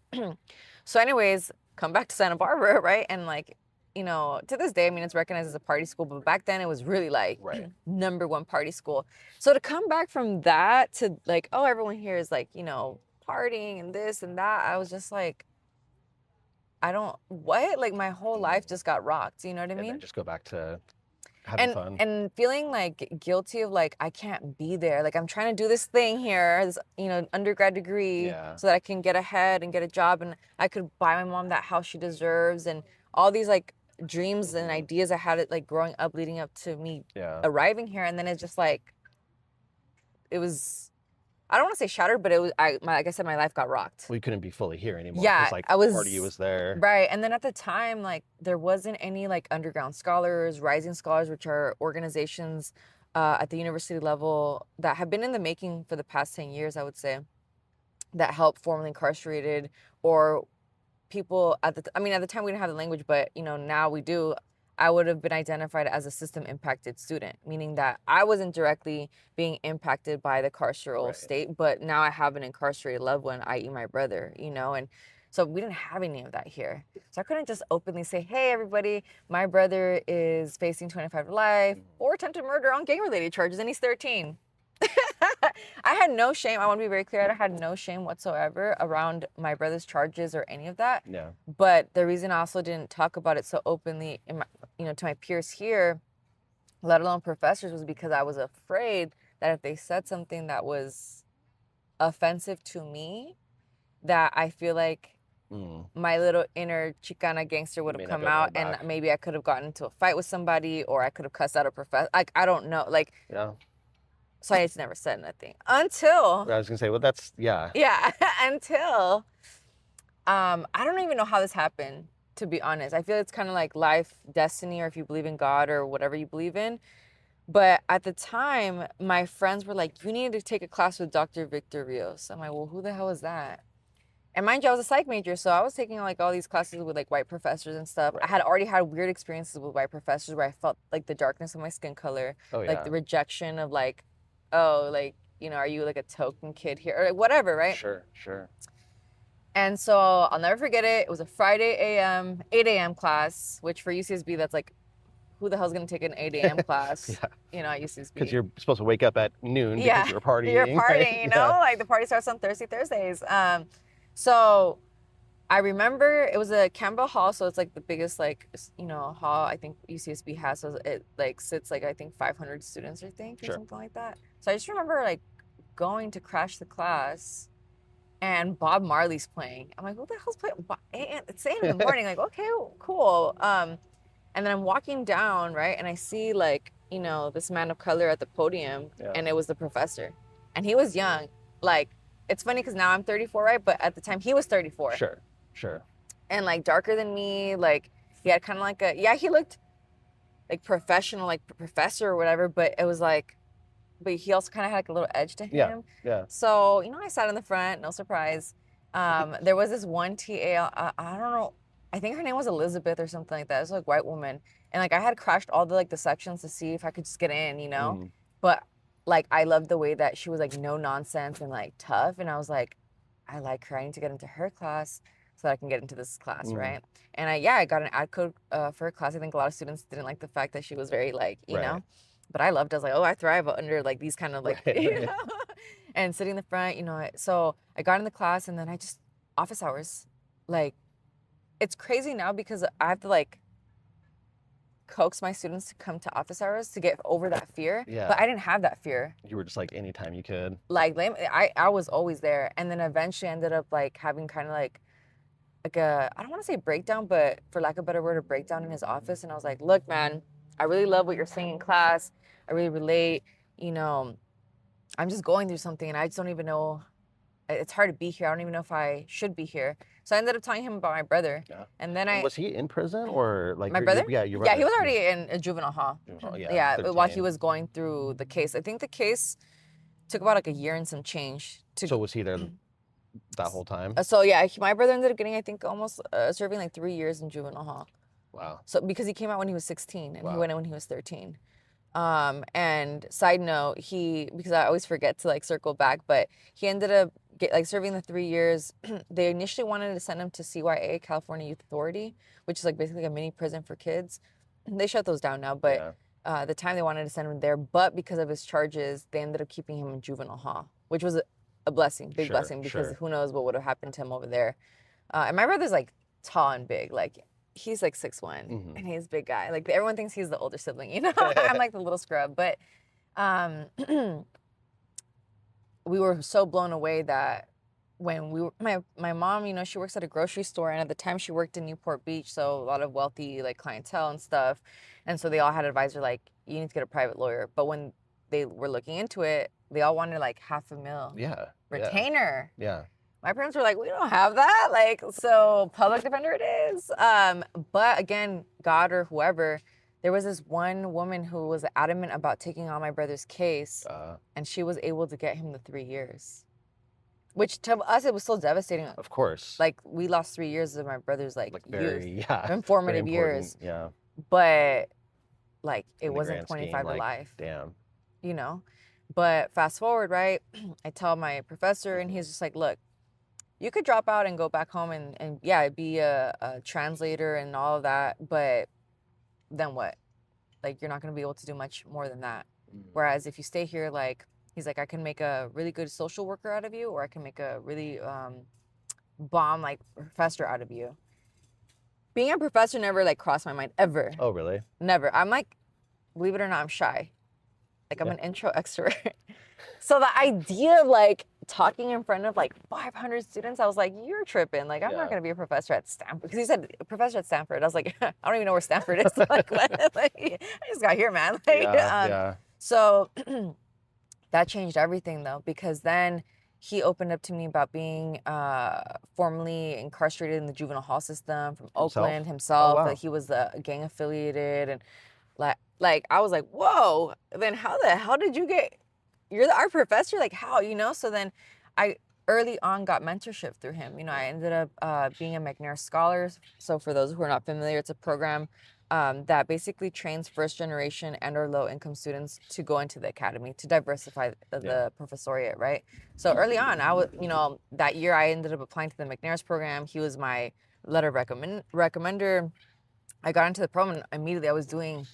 So anyways, come back to Santa Barbara, right? And like, you know, to this day, I mean, it's recognized as a party school, but back then it was really like #1 party school. So to come back from that to like, oh, everyone here is like, you know, partying and this and that, I was just like, what? Like my whole life just got rocked. You know what I mean? And then just go back to having fun. And feeling like guilty of like, I can't be there. Like I'm trying to do this thing here, this, you know, undergrad degree so that I can get ahead and get a job, and I could buy my mom that house she deserves, and all these like dreams and ideas I had it like growing up, leading up to me arriving here. And then it's just like, it was I don't want to say shattered, but it was, like I said, my life got rocked. We couldn't be fully here anymore. Yeah, like I was, party was there. right. And then at the time, like there wasn't any like underground scholars, rising scholars, which are organizations at the university level that have been in the making for the past 10 years, I would say, that help formerly incarcerated or people at the, I mean, at the time we didn't have the language, but you know, now we do. I would have been identified as a system impacted student, meaning that I wasn't directly being impacted by the carceral state, but now I have an incarcerated loved one, i.e. my brother, you know, and so we didn't have any of that here. So I couldn't just openly say, hey, everybody, my brother is facing 25 to life or attempted murder on gang-related charges, and he's 13. I had no shame. I want to be very clear. I had no shame whatsoever around my brother's charges or any of that. Yeah. But the reason I also didn't talk about it so openly, in my, you know, to my peers here, let alone professors, was because I was afraid that if they said something that was offensive to me, that I feel like my little inner Chicana gangster would have come out, and maybe I could have gotten into a fight with somebody, or I could have cussed out a professor. Like, I don't know. Like, yeah. So I just never said nothing until I was gonna say, well, that's yeah, until I don't even know how this happened, to be honest. I feel it's kind of like life, destiny, or if you believe in God or whatever you believe in. But at the time, my friends were like, "You need to take a class with Dr. Victor Rios." I'm like, "Well, who the hell is that?" And mind you, I was a psych major, so I was taking like all these classes with like white professors and stuff. I had already had weird experiences with white professors where I felt like the darkness of my skin color, like the rejection of like, oh, like, you know, are you like a token kid here? Or like whatever, right? Sure. And so I'll never forget it. It was a Friday 8 a.m. class, which for UCSB, that's like, who the hell's going to take an 8 a.m. class, you know, at UCSB? Because you're supposed to wake up at noon because you're partying. You're partying, you know? Like the party starts on Thursdays. So I remember it was a Campbell Hall, so it's like the biggest, like, you know, hall I think UCSB has. So it like sits like, I think 500 students, I think, or something like that. So I just remember like going to crash the class and Bob Marley's playing. I'm like, who the hell's playing? It's 8 in the morning. Like, okay, cool. And then I'm walking down, right? And I see like, you know, this man of color at the podium, and it was the professor. And he was young. Like, it's funny because now I'm 34, right? But at the time he was 34. Sure. And like darker than me. Like he had kind of like he looked like professional, like professor or whatever, but it was like, but he also kind of had like a little edge to him. Yeah. So, you know, I sat in the front, no surprise. There was this one TA, I don't know, I think her name was Elizabeth or something like that. It was like a white woman. And like I had crashed all the like the sections to see if I could just get in, you know? But like I loved the way that she was like no nonsense and like tough. And I was like, I like her. I need to get into her class so that I can get into this class, right? And I got an ad code for her class. I think a lot of students didn't like the fact that she was very like, you know? But I loved it. I was like, oh, I thrive under like these kind of like, you know? And sitting in the front, you know, so I got in the class and then I just, office hours, like, it's crazy now because I have to like coax my students to come to office hours to get over that fear. But I didn't have that fear. You were just like, anytime you could. Like, I was always there. And then eventually ended up like having kind of like a, I don't want to say breakdown, but for lack of a better word, a breakdown in his office. And I was like, look, man, I really love what you're saying in class. I really relate, you know, I'm just going through something and I just don't even know, it's hard to be here. I don't even know if I should be here. So I ended up telling him about my brother. And then was he in prison or like my brother? Your brother? Yeah, he was already in a juvenile hall. While he was going through the case. I think the case took about like a year and some change. So was he there that whole time? So yeah, my brother ended up getting, I think, almost serving like 3 years in juvenile hall. Wow. So because he came out when he was 16 and he went in when he was 13. And side note, because I always forget to like circle back, but he ended up serving the 3 years. They initially wanted to send him to CYA, California Youth Authority, which is like basically a mini prison for kids. They shut those down now, but the time they wanted to send him there, but because of his charges, they ended up keeping him in juvenile hall, which was a blessing, big blessing, because who knows what would have happened to him over there. And my brother's like tall and big, like he's like 6'1", and he's a big guy. Like everyone thinks he's the older sibling, you know? I'm like the little scrub. But we were so blown away that when we were, my mom, you know, she works at a grocery store, and at the time she worked in Newport Beach, so a lot of wealthy like clientele and stuff. And so they all had an advisor like, you need to get a private lawyer. But when they were looking into it, they all wanted like $500,000 Yeah. retainer. Yeah. My parents were like, we don't have that. Like, so public defender it is. But again, God or whoever, there was this one woman who was adamant about taking on my brother's case, and she was able to get him the 3 years. Which to us, it was so devastating. Of course. Like, we lost 3 years of my brother's like youth, very informative very years. Yeah. But like, it In the wasn't grand scheme, 25 to life. Damn. You know? But fast forward, right? I tell my professor, and he's just like, look, you could drop out and go back home and yeah, be a translator and all of that. But then what? Like, you're not going to be able to do much more than that. Whereas if you stay here, like, he's like, I can make a really good social worker out of you, or I can make a really bomb, like, professor out of you. Being a professor never, like, crossed my mind, ever. Oh, really? Never. I'm like, believe it or not, I'm shy. Like, I'm an intro extrovert. So the idea of, like, talking in front of, like, 500 students, I was like, you're tripping. Like, I'm not going to be a professor at Stanford. Because he said, a professor at Stanford. I was like, I don't even know where Stanford is. Like, I just got here, man. Like, So that changed everything, though, because then he opened up to me about being formerly incarcerated in the juvenile hall system from Oakland himself. Oh, wow. That he was gang affiliated, and like I was like, whoa. Then how the hell did you get? You're our professor, like how, you know? So then I early on got mentorship through him. You know, I ended up being a McNair Scholar. So for those who are not familiar, it's a program that basically trains first generation and or low income students to go into the academy to diversify the professoriate, right? So early on, I was, you know, that year I ended up applying to the McNair's program. He was my letter of recommender. I got into the program and immediately I was doing,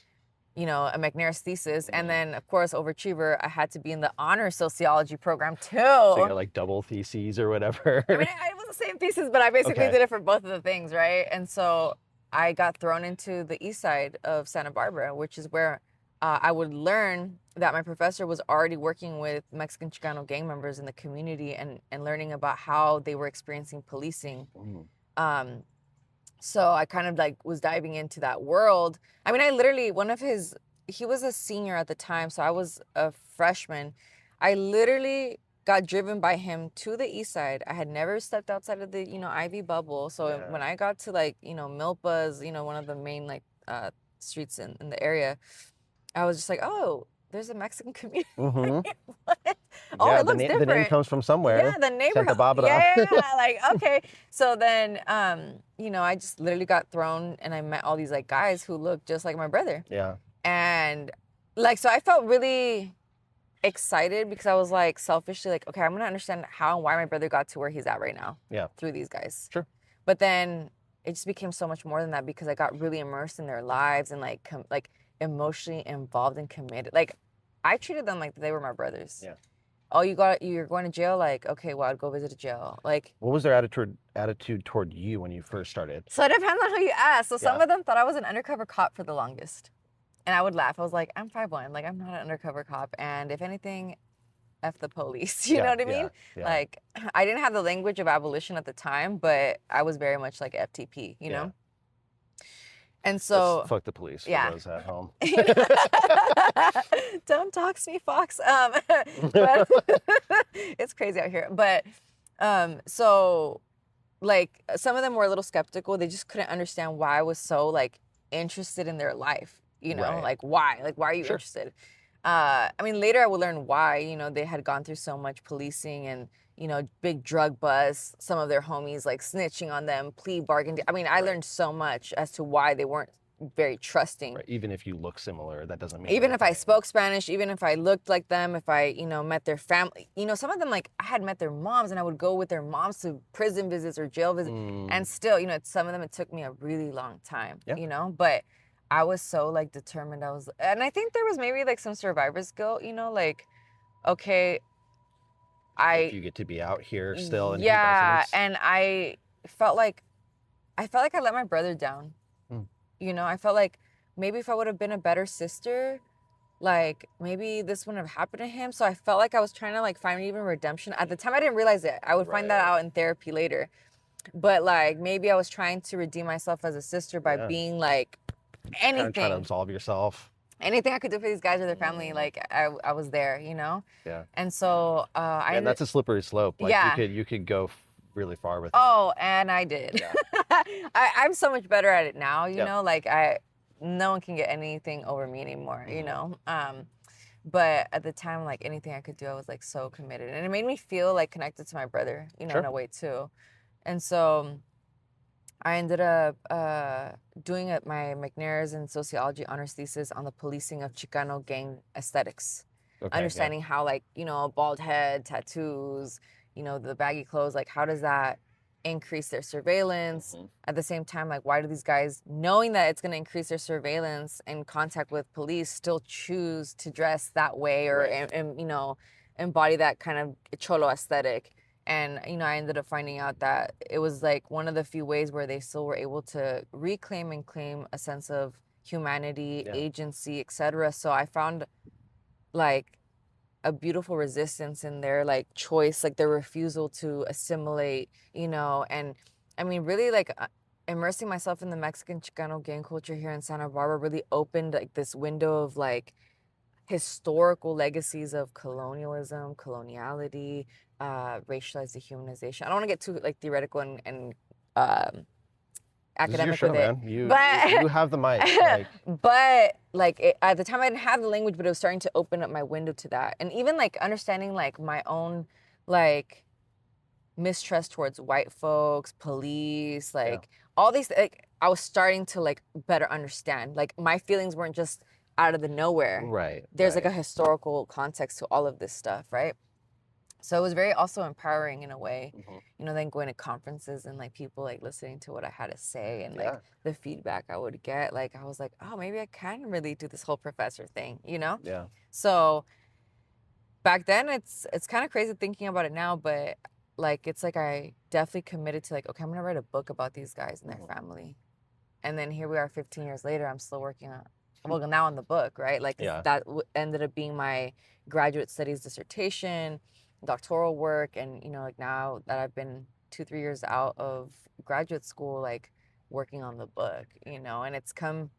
you know, a McNair's thesis. And then, of course, overachiever, I had to be in the honor sociology program too. So you got like double theses or whatever. I mean, it was the same thesis, but I basically did it for both of the things, right? And so I got thrown into the east side of Santa Barbara, which is where I would learn that my professor was already working with Mexican Chicano gang members in the community and learning about how they were experiencing policing. So I kind of like was diving into that world. I mean, I literally, he was a senior at the time, so I was a freshman. I literally got driven by him to the east side. I had never stepped outside of the, you know, Ivy bubble. So when I got to like, you know, Milpa's, you know, one of the main like streets in the area, I was just like, oh, there's a Mexican community. What? Oh, it looks different. The name comes from somewhere. Yeah, the neighborhood. Santa Barbara. Yeah, like, okay. So then, you know, I just literally got thrown and I met all these like guys who looked just like my brother. Yeah. And like, so I felt really excited because I was like selfishly like, okay, I'm going to understand how and why my brother got to where he's at right now. Yeah. Through these guys. Sure. But then it just became so much more than that because I got really immersed in their lives and like emotionally involved and committed. Like I treated them like they were my brothers. Yeah. Oh, you're going to jail? Like, okay, well, I'd go visit a jail. Like, what was their attitude toward you when you first started? So it depends on who you ask. So some of them thought I was an undercover cop for the longest. And I would laugh. I was like, I'm 5'1". Like, I'm not an undercover cop. And if anything, F the police. You know what I mean? Yeah. Like, I didn't have the language of abolition at the time, but I was very much like FTP, you know? And so fuck the police for those at home. Don't dox me, Fox. But it's crazy out here. But so like some of them were a little skeptical. They just couldn't understand why I was so like interested in their life. You know, like why? Like why are you interested? I mean, later I would learn why. You know, they had gone through so much policing and, you know, big drug bust, some of their homies like snitching on them, plea bargain. I mean, I learned so much as to why they weren't very trusting. Right. Even if you look similar, that doesn't mean even if I spoke Spanish, even if I looked like them, if I, you know, met their family, you know, some of them, like I had met their moms and I would go with their moms to prison visits or jail visits. And still, you know, some of them, it took me a really long time, you know, but I was so like determined. And I think there was maybe like some survivor's guilt, you know, like, okay, if you get to be out here still. And and I felt like I let my brother down. You know, I felt like maybe if I would have been a better sister, like maybe this wouldn't have happened to him. So I felt like I was trying to like find even redemption. At the time, I didn't realize it. I would find that out in therapy later. But like maybe I was trying to redeem myself as a sister by being like anything. Trying to absolve yourself. anything I could do for these guys or their family, like I was there, you know? Yeah. And so And that's a slippery slope. Like yeah. you could go really far with that. Oh, and I did. Yeah. I'm so much better at it now, you Yep. know? Like no one can get anything over me anymore, you know? But at the time, like anything I could do, I was like so committed. And it made me feel like connected to my brother, you know, Sure. in a way too. And so I ended up doing my McNair's in sociology honors thesis on the policing of Chicano gang aesthetics. Okay, Understanding how, like, you know, a bald head, tattoos, you know, the baggy clothes, like how does that increase their surveillance? At the same time, like why do these guys, knowing that it's going to increase their surveillance and contact with police, still choose to dress that way or, and you know, embody that kind of cholo aesthetic? And, you know, I ended up finding out that it was like one of the few ways where they still were able to reclaim and claim a sense of humanity, agency, etc. So I found like a beautiful resistance in their like choice, like their refusal to assimilate, you know. And I mean, really like immersing myself in the Mexican Chicano gang culture here in Santa Barbara really opened like this window of like historical legacies of colonialism, coloniality, racialized dehumanization. I don't want to get too like theoretical and academic this is your show, with it. Man. You have the mic. Like. But like at the time I didn't have the language, but it was starting to open up my window to that. And even like understanding like my own like mistrust towards white folks, police, like all these, like I was starting to like better understand. Like my feelings weren't just out of the nowhere. Right. There's like a historical context to all of this stuff, right? So it was very also empowering in a way, you know, then going to conferences and like people like listening to what I had to say and like the feedback I would get. Like I was like, oh, maybe I can really do this whole professor thing, you know? Yeah. So back then it's kind of crazy thinking about it now, but like it's like I definitely committed to like, okay, I'm gonna write a book about these guys and their family. And then here we are 15 years later, I'm still working on, well, now on the book, right? Like that ended up being my graduate studies dissertation, doctoral work. And, you know, like now that I've been 2-3 years out of graduate school, like working on the book, you know, and it's come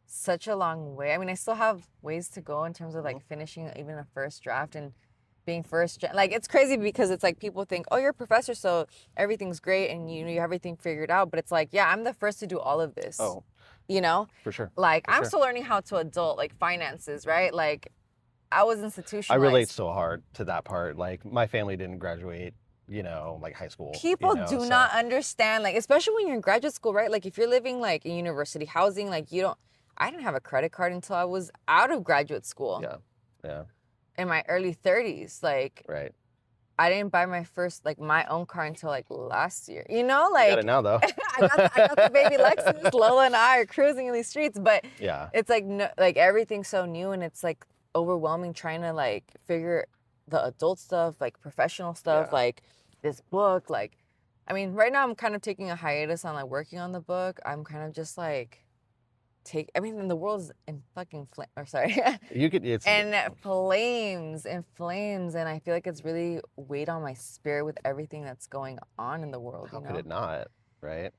such a long way. I mean, I still have ways to go in terms of like finishing even a first draft and being like it's crazy because it's like people think, oh, you're a professor, so everything's great and you know you have everything figured out, but it's like, yeah, I'm the first to do all of this. You know, for sure. Like I'm still learning how to adult, like finances, right? Like I was institutionalized. I relate so hard to that part. Like my family didn't graduate, you know, like high school. People do not understand, like especially when you're in graduate school, right? Like if you're living like in university housing, like I didn't have a credit card until I was out of graduate school. Yeah. In my early 30s, like I didn't buy my first like my own car until like last year. You know, like you got it now though. I got the baby Lexus. Lola and I are cruising in these streets, but it's like no, like everything's so new and it's like overwhelming trying to like figure the adult stuff, like professional stuff, like this book. Like, I mean, right now I'm kind of taking a hiatus on like working on the book. I'm kind of just like the world's in fucking flames. Or sorry, flames, and I feel like it's really weighed on my spirit with everything that's going on in the world. How could it not, right?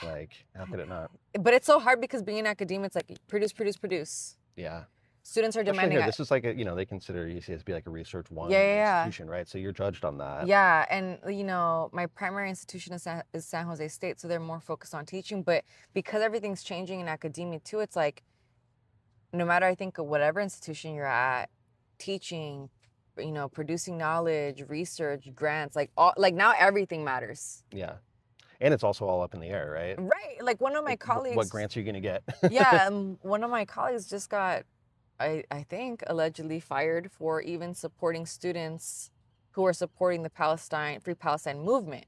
Like, how could it not? But it's so hard because being an academia, it's like produce. Yeah. Students are demanding. Here, this is like you know, they consider UC to be like a research institution, right? So you're judged on that. Yeah, and you know, my primary institution is San Jose State, so they're more focused on teaching. But because everything's changing in academia too, it's like no matter I think whatever institution you're at, teaching, you know, producing knowledge, research, grants, like all like now everything matters. Yeah. And it's also all up in the air, right? Right. Like one of my colleagues. What grants are you gonna get? Yeah, one of my colleagues just got, I think, allegedly fired for even supporting students who are supporting the Free Palestine movement.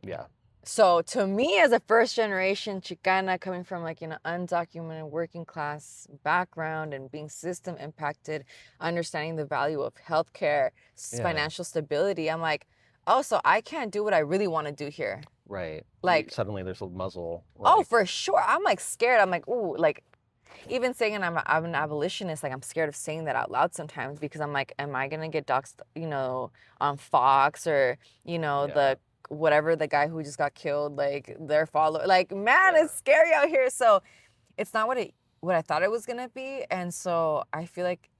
Yeah. So to me, as a first generation Chicana coming from like, you know, undocumented working class background and being system impacted, understanding the value of healthcare, financial stability, I'm like, oh, so I can't do what I really want to do here. Right. Like suddenly there's a muzzle. Oh, for sure. I'm like scared. I'm like, ooh, like even saying I'm an abolitionist, like I'm scared of saying that out loud sometimes because I'm like, am I gonna get doxxed, you know, on Fox or, you know, the whatever the guy who just got killed, like their follower, like man, it's scary out here. So it's not what it what I thought it was gonna be. And so I feel like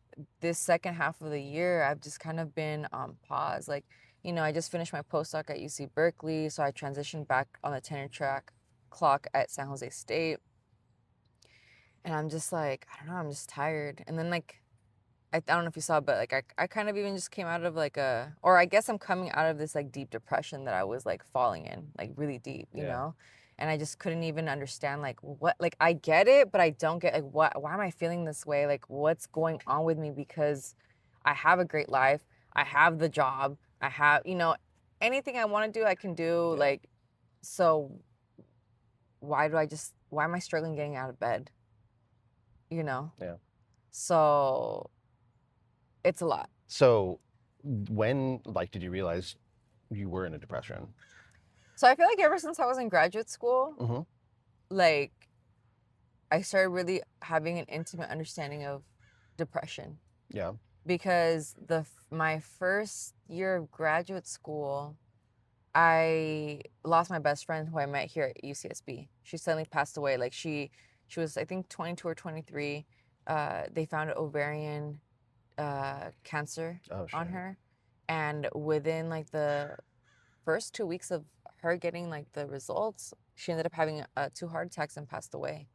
this second half of the year, I've just kind of been on pause. Like, you know, I just finished my postdoc at UC Berkeley, so I transitioned back on the tenure track clock at San Jose State. And I'm just like, I don't know, I'm just tired. And then like, I don't know if you saw, but like I kind of even just came out of like or I guess I'm coming out of this like deep depression that I was like falling in, like really deep, you know? And I just couldn't even understand like what, like I get it, but I don't get like why am I feeling this way? Like what's going on with me? Because I have a great life. I have the job. I have, you know, anything I want to do, I can do. Yeah. Like, so why am I struggling getting out of bed? You know? Yeah. So it's a lot. So when, like, did you realize you were in a depression? So I feel like ever since I was in graduate school, Mm-hmm. like I started really having an intimate understanding of depression. Yeah. Because my first year of graduate school, I lost my best friend who I met here at UCSB. She suddenly passed away. Like she was I think 22 or 23. They found ovarian cancer on her, and within like the first 2 weeks of her getting like the results, she ended up having 2 heart attacks and passed away.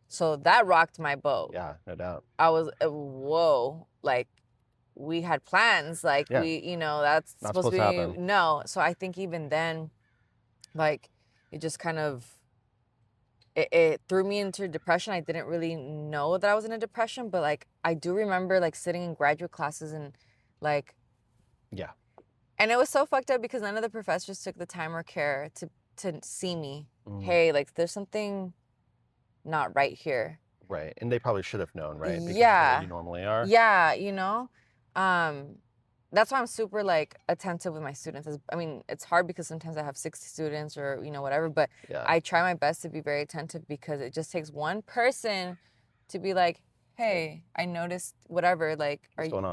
So that rocked my boat. Yeah, no doubt. I was whoa, like we had plans, like we, you know, that's Not supposed to be happen. no. So I think even then, like it just kind of it threw me into depression. I didn't really know that I was in a depression, but like I do remember like sitting in graduate classes and like and it was so fucked up because none of the professors took the time or care to see me. Hey, like there's something not right here. Right. And they probably should have known, right? Because Yeah. you normally are. Yeah, you know? That's why I'm super like attentive with my students. I mean, it's hard because sometimes I have 60 students or, you know, whatever, but I try my best to be very attentive because it just takes one person to be like, hey, I noticed whatever, like,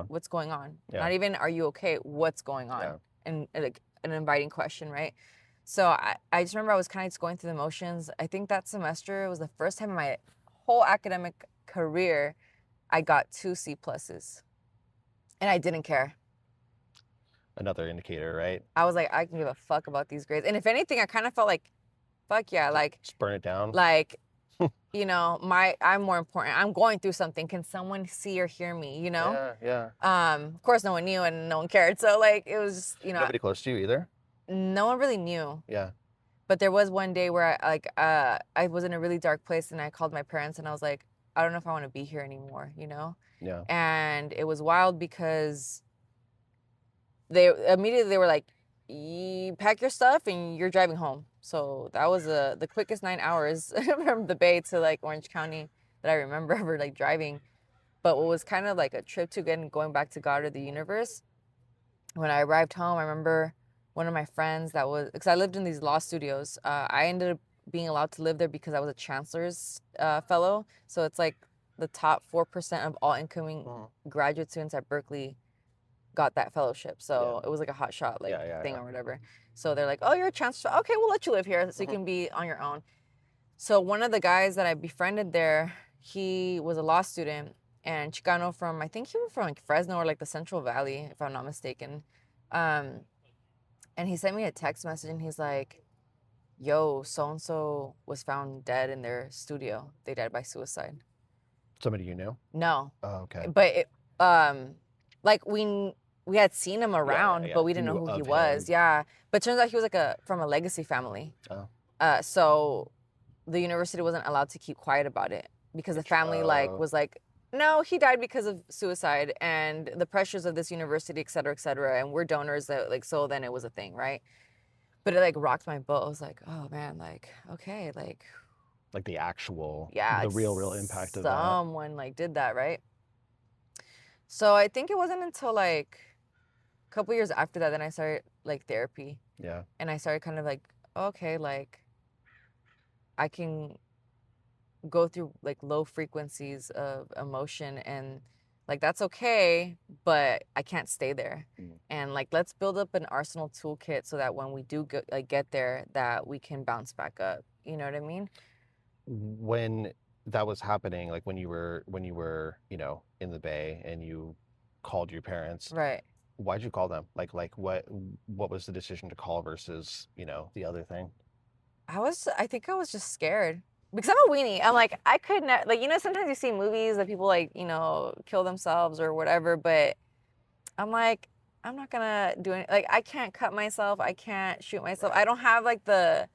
what's going on? Yeah. Not even, are you okay? What's going on? Yeah. And like an inviting question, right? So I just remember I was kind of just going through the motions. I think that semester was the first time in my whole academic career I got 2 C+. And I didn't care. Another indicator, right? I was like, I can give a fuck about these grades. And if anything, I kind of felt like, fuck yeah, like just burn it down. Like, you know, I'm more important. I'm going through something. Can someone see or hear me? You know? Yeah. Of course, no one knew and no one cared. So like, it was just, you know. Nobody close to you either. No one really knew. Yeah. But there was one day where I was in a really dark place and I called my parents and I was like, I don't know if I want to be here anymore, you know? Yeah. And it was wild because they immediately were like, pack your stuff and you're driving home. So that was the quickest 9 hours from the Bay to like Orange County that I remember ever like driving. But what was kind of like a trip to going back to God or the universe, when I arrived home, I remember one of my friends because I lived in these law studios. I ended up being allowed to live there because I was a chancellor's fellow. So it's like the top 4% of all incoming graduate students at Berkeley got that fellowship. So it was like a hot shot thing or whatever. So they're like, oh, you're a chancellor. Okay, we'll let you live here so you can be on your own. So one of the guys that I befriended there, he was a law student and Chicano from, I think he was from like Fresno or like the Central Valley, if I'm not mistaken. And he sent me a text message and he's like, yo, so-and-so was found dead in their studio. They died by suicide. Somebody you knew? No. Oh, okay. But like we had seen him around, but we didn't know who he was. Yeah. But turns out he was like from a legacy family. Oh. So the university wasn't allowed to keep quiet about it because the family was like, no, he died because of suicide and the pressures of this university, et cetera, and we're donors that like, so then it was a thing, right? But it like rocked my boat. I was like, oh man, like, okay, like the actual, yeah, the real impact of that. Someone like did that, right? So I think it wasn't until like a couple years after that, then I started like therapy. Yeah. And I started kind of like, okay, like I can go through like low frequencies of emotion and like that's okay, but I can't stay there. And like let's build up an arsenal toolkit so that when we do get there that we can bounce back up. You know what I mean? When that was happening, like when you were, you know, in the Bay and you called your parents, Right. why'd you call them? Like what was the decision to call versus, you know, the other thing? I think I was just scared because I'm a weenie. I'm like, I could not, like, sometimes you see movies that people like, kill themselves or whatever, but I'm like, I'm not gonna do it. Like, I can't cut myself. I can't shoot myself. Right. I don't have like the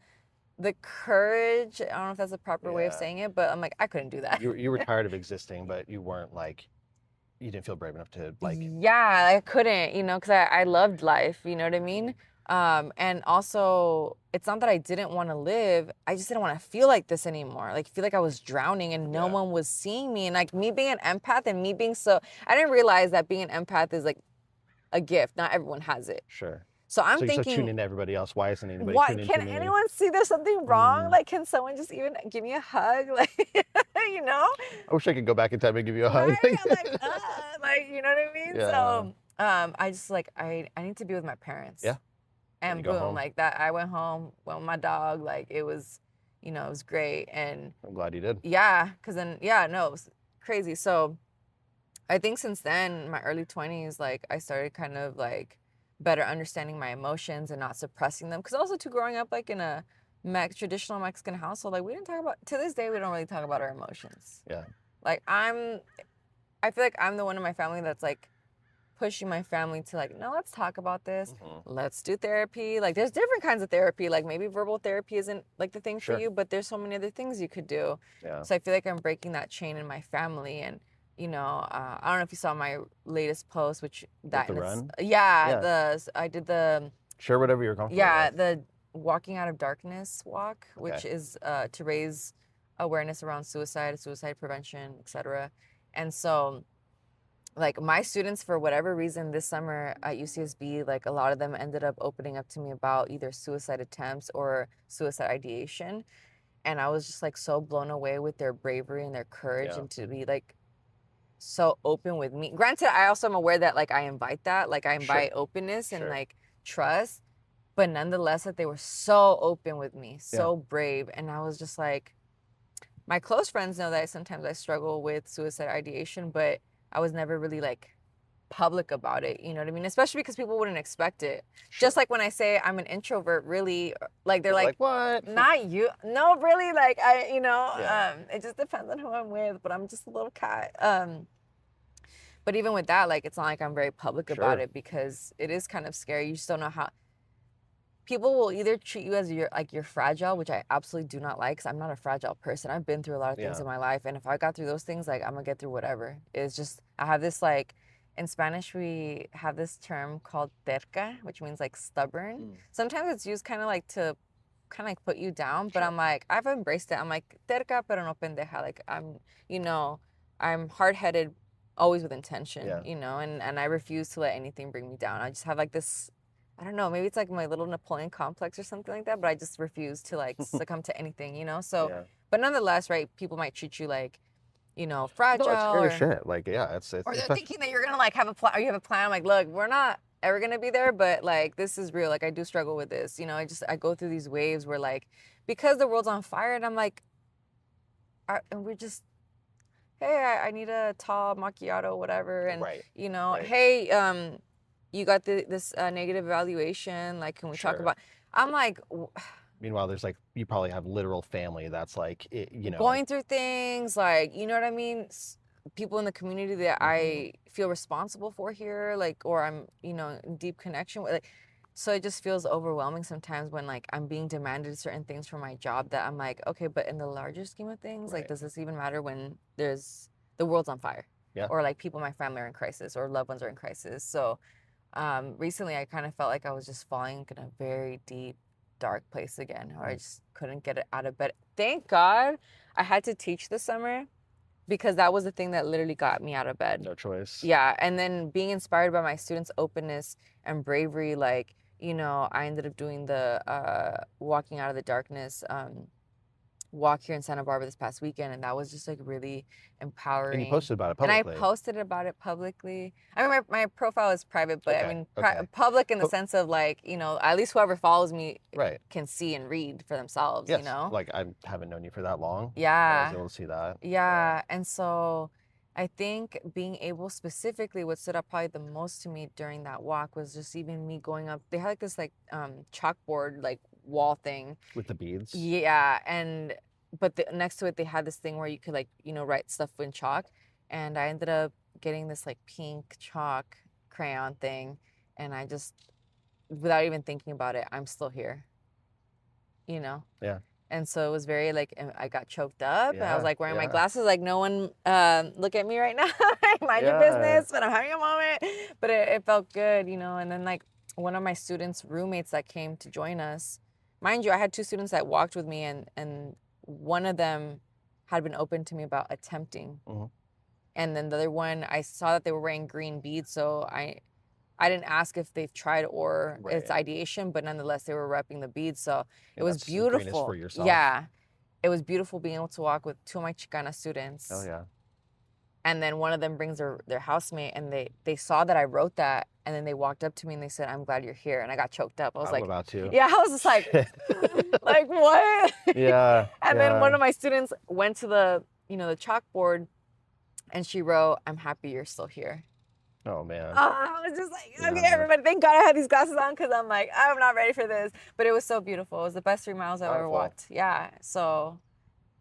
courage. I don't know if that's the proper way of Yeah. saying it, but I'm like, I couldn't do that. You were tired of existing, but you weren't like, you didn't feel brave enough to like. Yeah, I couldn't, because I loved life, you know what I mean? And also, it's not that I didn't want to live, I just didn't want to feel like this anymore. Like, feel like I was drowning and no Yeah. one was seeing me. And like me being an empath and me being I didn't realize that being an empath is like a gift. Not everyone has it. Sure. So I'm So you start tuning thinking, into everybody else. Why isn't anybody what tuning can into me? anyone see there's something wrong? Mm. Like, can someone just even give me a hug? Like, you know? I wish I could go back in time and give you a hug. Right? I'm like, like, you know what I mean? Yeah. So, I just like, I need to be with my parents. Yeah. And you go boom, home. like that. I went home, went with my dog. Like, it was, it was great. And I'm glad you did. yeah, because then, yeah, no, it was crazy. So I think since then, in my early 20s, like, I started kind of like better understanding my emotions and not suppressing them. Because also, too, growing up like in a traditional Mexican household, like, we didn't talk about, to this day, we don't really talk about our emotions. Yeah. Like, I feel like I'm the one in my family that's like pushing my family to like, no, let's talk about this. Let's do therapy. Like, there's different kinds of therapy. Like, maybe verbal therapy isn't like the thing Sure. for you, but there's so many other things you could do. Yeah. So I feel like I'm breaking that chain in my family. And, I don't know if you saw my latest post, which that the run? yeah. I did the Share whatever you're comfortable yeah, with. the Walking Out of Darkness walk, Okay. which is to raise awareness around suicide prevention, etc. And so, like, my students, for whatever reason, this summer at UCSB, like, a lot of them ended up opening up to me about either suicide attempts or suicide ideation. And I was just like so blown away with their bravery and their courage, Yeah. and to be like so open with me. Granted, I also am aware that like I invite that, like I invite openness and Sure. like trust, but nonetheless that they were so open with me, so brave. And I was just like, my close friends know that sometimes I struggle with suicide ideation, but I was never really like public about it, you know what I mean? Especially because people wouldn't expect it. Sure. Just like when I say I'm an introvert, really, like they're like, what? not you. No, really, like Yeah. it just depends on who I'm with, but I'm just a little cat. But even with that, like, it's not like I'm very public about Sure. it, because it is kind of scary. You just don't know how people will either treat you as you're fragile, which I absolutely do not like, because I'm not a fragile person. I've been through a lot of things in my life, and if I got through those things, like, I'm gonna get through whatever. It's just, I have this, like, in Spanish we have this term called terca, which means like stubborn. Sometimes it's used kind of like to kind of like put you down, but I'm like, I've embraced it. I'm like, terca pero no pendeja. Like, I'm hard-headed, always with intention, and I refuse to let anything bring me down. I just have like this, I don't know, maybe it's like my little Napoleon complex or something like that, but I just refuse to like succumb to anything, So, but nonetheless, right, people might treat you like, fragile. No, it's scary shit. Like, yeah, it's or they're thinking that you're gonna like have a plan, or you have a plan. I'm like, look, we're not ever gonna be there, but like, this is real. Like, I do struggle with this. I go through these waves where like, because the world's on fire, and I'm like, and we're just, hey, I need a tall macchiato, whatever, and Right. Hey, you got this negative evaluation. Like, can we talk about? I'm like. Meanwhile, there's like, you probably have literal family that's like, going through things, like, you know what I mean? People in the community that I feel responsible for here, like, or I'm, in deep connection with, like, so it just feels overwhelming sometimes when like I'm being demanded certain things from my job that I'm like, okay, but in the larger scheme of things, like, does this even matter when the world's on fire? Yeah. Or like people in my family are in crisis, or loved ones are in crisis. So recently I kind of felt like I was just falling in a very deep, dark place again, or I just couldn't get it out of bed. Thank God I had to teach this summer, because that was the thing that literally got me out of bed. No choice. Yeah. And then being inspired by my students' openness and bravery, like, I ended up doing the Walking Out of the Darkness walk here in Santa Barbara this past weekend, and that was just like really empowering. And you posted about it And I publicly. posted about it publicly. I mean, my profile is private, but I Okay, mean, okay. public in the sense of like, you know, at least whoever follows me Right. can see and read for themselves, Yes. you know? Like I haven't known you for that long. I was Yeah. able to see that. Yeah. And so I think being able specifically, what stood out probably the most to me during that walk was just even me going up. They had like this like chalkboard like wall thing. With the beads. Yeah, and but next to it they had this thing where you could like, you know, write stuff in chalk, and I ended up getting this like pink chalk crayon thing, and I just, without even thinking about it, I'm still here, you know? Yeah. And so it was very like, I got choked up, and I was Yeah, like wearing my yeah. glasses, like no one look at me right now, mind your Yeah. business, but I'm having a moment. But it felt good, you know. And then like one of my students' roommates that came to join us, mind you, I had two students that walked with me, and one of them had been open to me about attempting. Mhm. And then the other one, I saw that they were wearing green beads, so I didn't ask if they've tried or it's Right. ideation, but nonetheless they were repping the beads. So it And was that's the greatest beautiful. for yourself. Yeah. It was beautiful being able to walk with two of my Chicana students. Oh yeah. And then one of them brings their housemate, and they saw that I wrote that, and then they walked up to me and they said, "I'm glad you're here." And I got choked up. I was I'm like, about to. yeah, I was just like, like what? Yeah. And then one of my students went to the, you know, the chalkboard, and she wrote, "I'm happy you're still here." Oh man. I was just like, okay, Yeah. everybody, thank God I had these glasses on, because I'm like, I'm not ready for this. But it was so beautiful. It was the best 3 miles I've ever Powerful. walked. Yeah. So,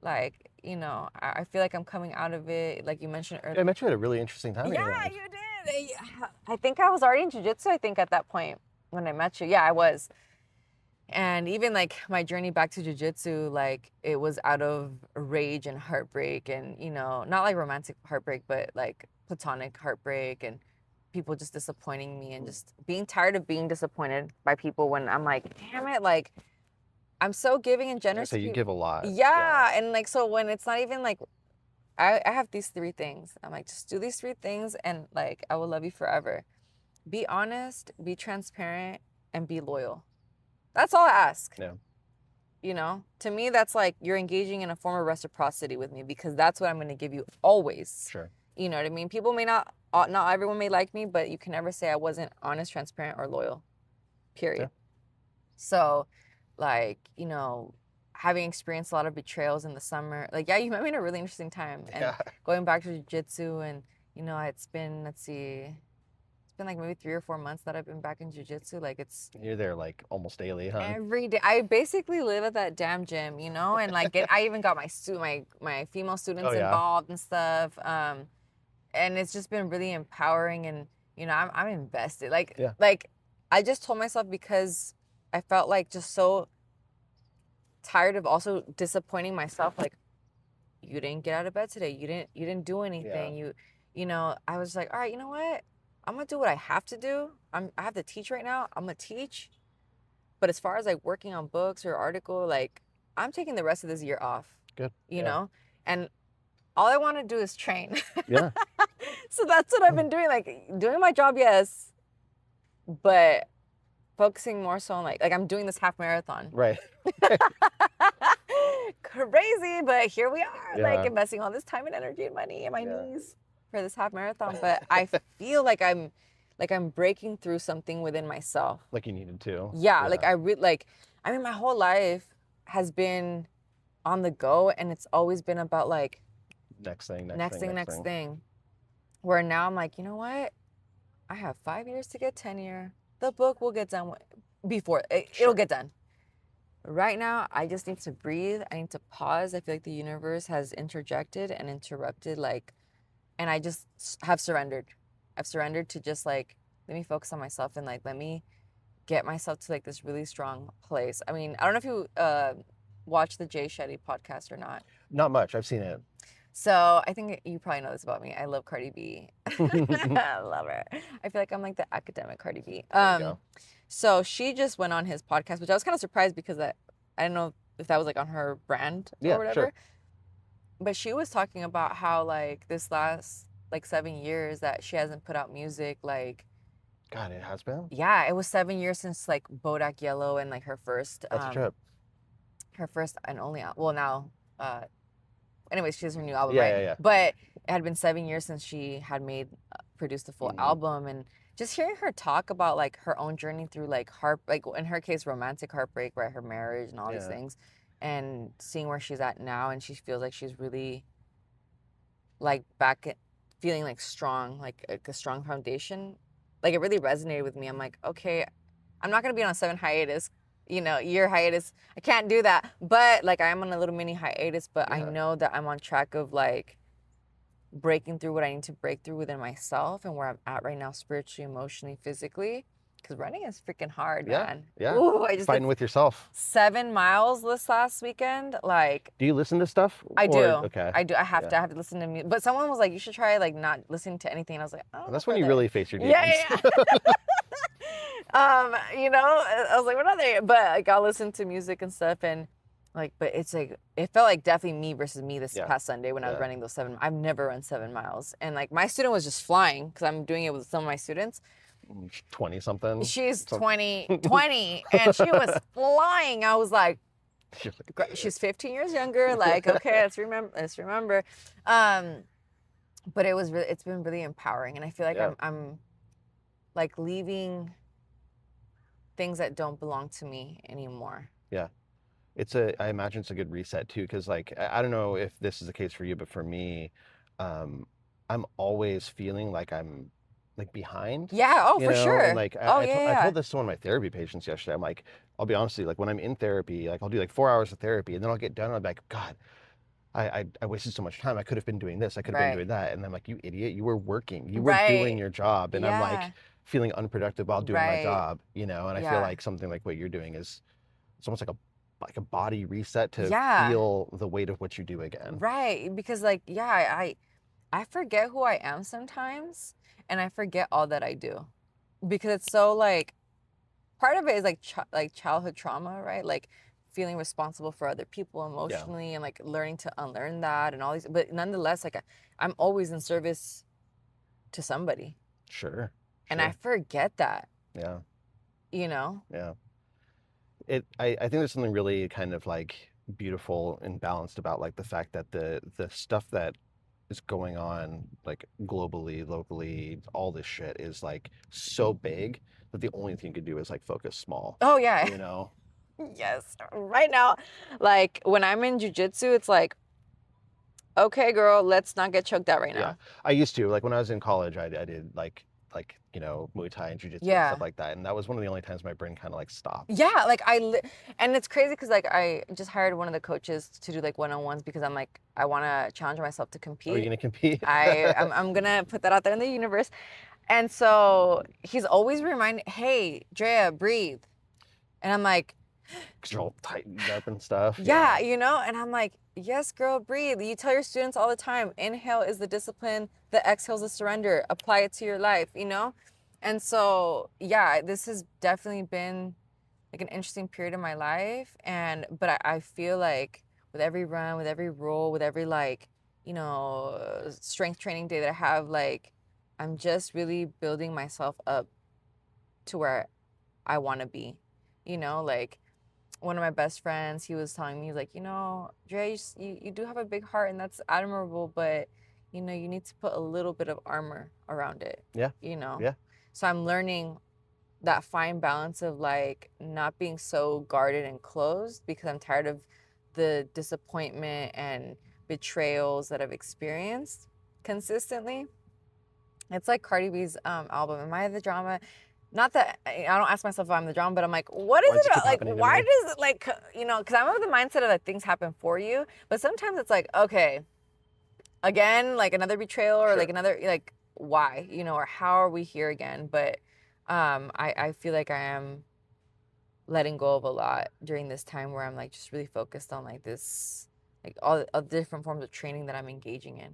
like, you know, I feel like I'm coming out of it, like you mentioned earlier. I met you at a really interesting time in your Yeah, life. you did. Yeah. I think I was already in jiu-jitsu, I think, at that point when I met you. Yeah, I was. And even like my journey back to jiu-jitsu, like it was out of rage and heartbreak, and, you know, not like romantic heartbreak, but like platonic heartbreak, and people just disappointing me, and just being tired of being disappointed by people when I'm like, damn it, like I'm so giving and generous. So you give a lot. Yeah. And like, so when it's not even like, I have these 3 things. I'm like, just do these 3 things, and like I will love you forever. Be honest, be transparent, and be loyal. That's all I ask. Yeah. You know, to me, that's like you're engaging in a form of reciprocity with me, because that's what I'm going to give you always. Sure. You know what I mean? People may not everyone may like me, but you can never say I wasn't honest, transparent, or loyal. Period. Yeah. So, like, you know, having experienced a lot of betrayals in the summer, like, yeah, you met me in a really interesting time. And Yeah. going back to jiu-jitsu, and, you know, it's been, let's see, it's been like maybe 3 or 4 months that I've been back in jiu-jitsu. Like, it's You're there like almost daily, huh? every day. I basically live at that damn gym, you know, and like I even got my female students Oh, yeah. involved and stuff. And it's just been really empowering, and, you know, I'm invested. Like, Yeah. like I just told myself, because I felt like just so tired of also disappointing myself. Like, you didn't get out of bed today. You didn't do anything. You know, I was like, all right, you know what? I'm gonna do what I have to do. I have to teach right now. I'm gonna teach. But as far as like working on books or article, like I'm taking the rest of this year off. Good. You know? And all I want to do is train. Yeah. So that's what I've been doing. Like, doing my job, yes, but focusing more so on like I'm doing this half marathon. Right. Crazy, but here we are, Yeah. like investing all this time and energy and money and my Yeah. knees for this half marathon. But I feel like I'm breaking through something within myself. Like you needed to. Yeah, like I mean, my whole life has been on the go, and it's always been about like next thing. next thing. Where now I'm like, you know what? I have 5 years to get tenure. The book will get done before it'll get done. Right now, I just need to breathe. I need to pause. I feel like the universe has interjected and interrupted, like, and I just have surrendered. I've surrendered to just like, let me focus on myself, and like, let me get myself to like this really strong place. I mean, I don't know if you watch the Jay Shetty podcast or not. Not much. I've seen it. So I think you probably know this about me. I love Cardi B. I love her. I feel like I'm like the academic Cardi B. There you go. So she just went on his podcast, which I was kind of surprised, because I don't know if that was like on her brand or whatever. Sure. But she was talking about how like this last like 7 years that she hasn't put out music. Like, God, it has been. yeah, it was 7 years since like Bodak Yellow, and like her first That's a trip. her first and only, well, now anyways, she has her new album, Yeah, right? yeah, yeah. But it had been 7 years since she had produced the full Mhm. album, and just hearing her talk about like her own journey through like like in her case, romantic heartbreak, right? Her marriage and all these Yeah. things, and seeing where she's at now, and she feels like she's really like feeling like strong, like a strong foundation. Like it really resonated with me. I'm like, okay, I'm not gonna be on a 7 hiatus, year hiatus. I can't do that. But like I'm on a little mini hiatus, but I Yeah. know that I'm on track of like breaking through what I need to break through within myself and where I'm at right now, spiritually, emotionally, physically. Because running is freaking hard, Yeah. man. Yeah. Ooh, I just Fighting did with yourself. 7 miles this last weekend. Like Do you listen to stuff? I do. Okay. I do. I have Yeah. to. I have to listen to music. But someone was like, "You should try like not listening to anything." And I was like, "I don't know That's for when you that." really face your demons. Yeah, I was like, "We're not there yet." But like, I'll listen to music and stuff, and like, but it's like it felt like definitely me versus me this Yeah. past Sunday when I was Yeah. running those 7. I've never run 7 miles, and like my student was just flying because I'm doing it with some of my students. 20 something. She's 20, and she was flying. I was like, she's 15 years younger. Like, okay, let's remember. But it's been really empowering, and I feel like Yeah. I'm like leaving things that don't belong to me anymore. Yeah. I imagine it's a good reset too, because like I don't know if this is the case for you, but for me, I'm always feeling like I'm like behind. Yeah. Oh, for sure. And like Oh, I yeah. told this to one of my therapy patients yesterday. I'm like, I'll be honest with you, like when I'm in therapy, like I'll do like 4 hours of therapy, and then I'll get done, and I'm like, God, I wasted so much time. I could have been doing this. I could have been Right. doing that. And I'm like, you idiot, you were working. You were doing your job. And I'm Yeah. like feeling unproductive while doing my Right. job, and I feel Yeah. like something like what you're doing it's almost like a body reset to Yeah. feel the weight of what you do again. Right. Because like, yeah, I forget who I am sometimes, and I forget all that I do, because it's so like part of it is like childhood trauma, right? Like feeling responsible for other people emotionally, and like learning to unlearn that and all these. But nonetheless, like I'm always in service to somebody, Sure. and I forget that. Yeah. Yeah. I think there's something really kind of like beautiful and balanced about like the fact that the stuff that is going on like globally, locally, all this shit is like so big that the only thing you could do is like focus small. Oh yeah. Yes. Right now, like when I'm in jujitsu, it's like, okay, girl, let's not get choked out right now. Yeah. I used to, like when I was in college, I did like Muay Thai and jiu-jitsu and stuff like that, and that was one of the only times my brain kind of like stopped. Yeah, like and it's crazy because like I just hired one of the coaches to do like one-on-ones because I'm like, I want to challenge myself to compete. Are you gonna compete? I'm gonna put that out there in the universe. And so he's always reminding, hey, Drea, breathe. And I'm like, because you're all tightened up and stuff. Yeah, and I'm like, yes, girl, breathe. You tell your students all the time, inhale is the discipline, the exhale is the surrender. Apply it to your life, And so, yeah, this has definitely been like an interesting period of my life. But I feel like with every run, with every roll, with every like, strength training day that I have, like, I'm just really building myself up to where I want to be, like one of my best friends, he was telling me, he's like, Dre, you do have a big heart and that's admirable, but you need to put a little bit of armor around it. Yeah. Yeah. So I'm learning that fine balance of like not being so guarded and closed because I'm tired of the disappointment and betrayals that I've experienced consistently. It's like Cardi B's album, Am I the Drama? Not that I don't ask myself if I'm the drama, but I'm like, what is it about? Like, why does it like, because I'm of the mindset of that things happen for you, but sometimes it's like, okay, again, like another betrayal or like another, like, why, or how are we here again? But I feel like I am letting go of a lot during this time where I'm like just really focused on like this, like all the different forms of training that I'm engaging in,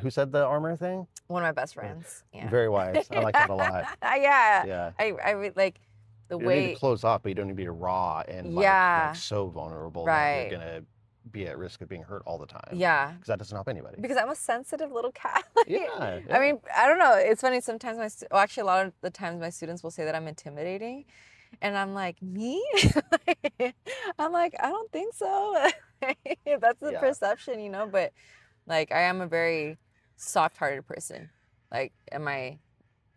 Who said the armor thing? One of my best friends. Yeah. Very wise. I like that a lot. Yeah. I like the you way. You need to close off, but you don't need to be raw and like so vulnerable that you're going to be at risk of being hurt all the time. Yeah. Because that doesn't help anybody. Because I'm a sensitive little cat. Yeah. I mean, I don't know. It's funny. Sometimes actually a lot of the times my students will say that I'm intimidating. And I'm like, me? I'm like, I don't think so. That's the Yeah. perception, you know, but like I am a very soft-hearted person, like at my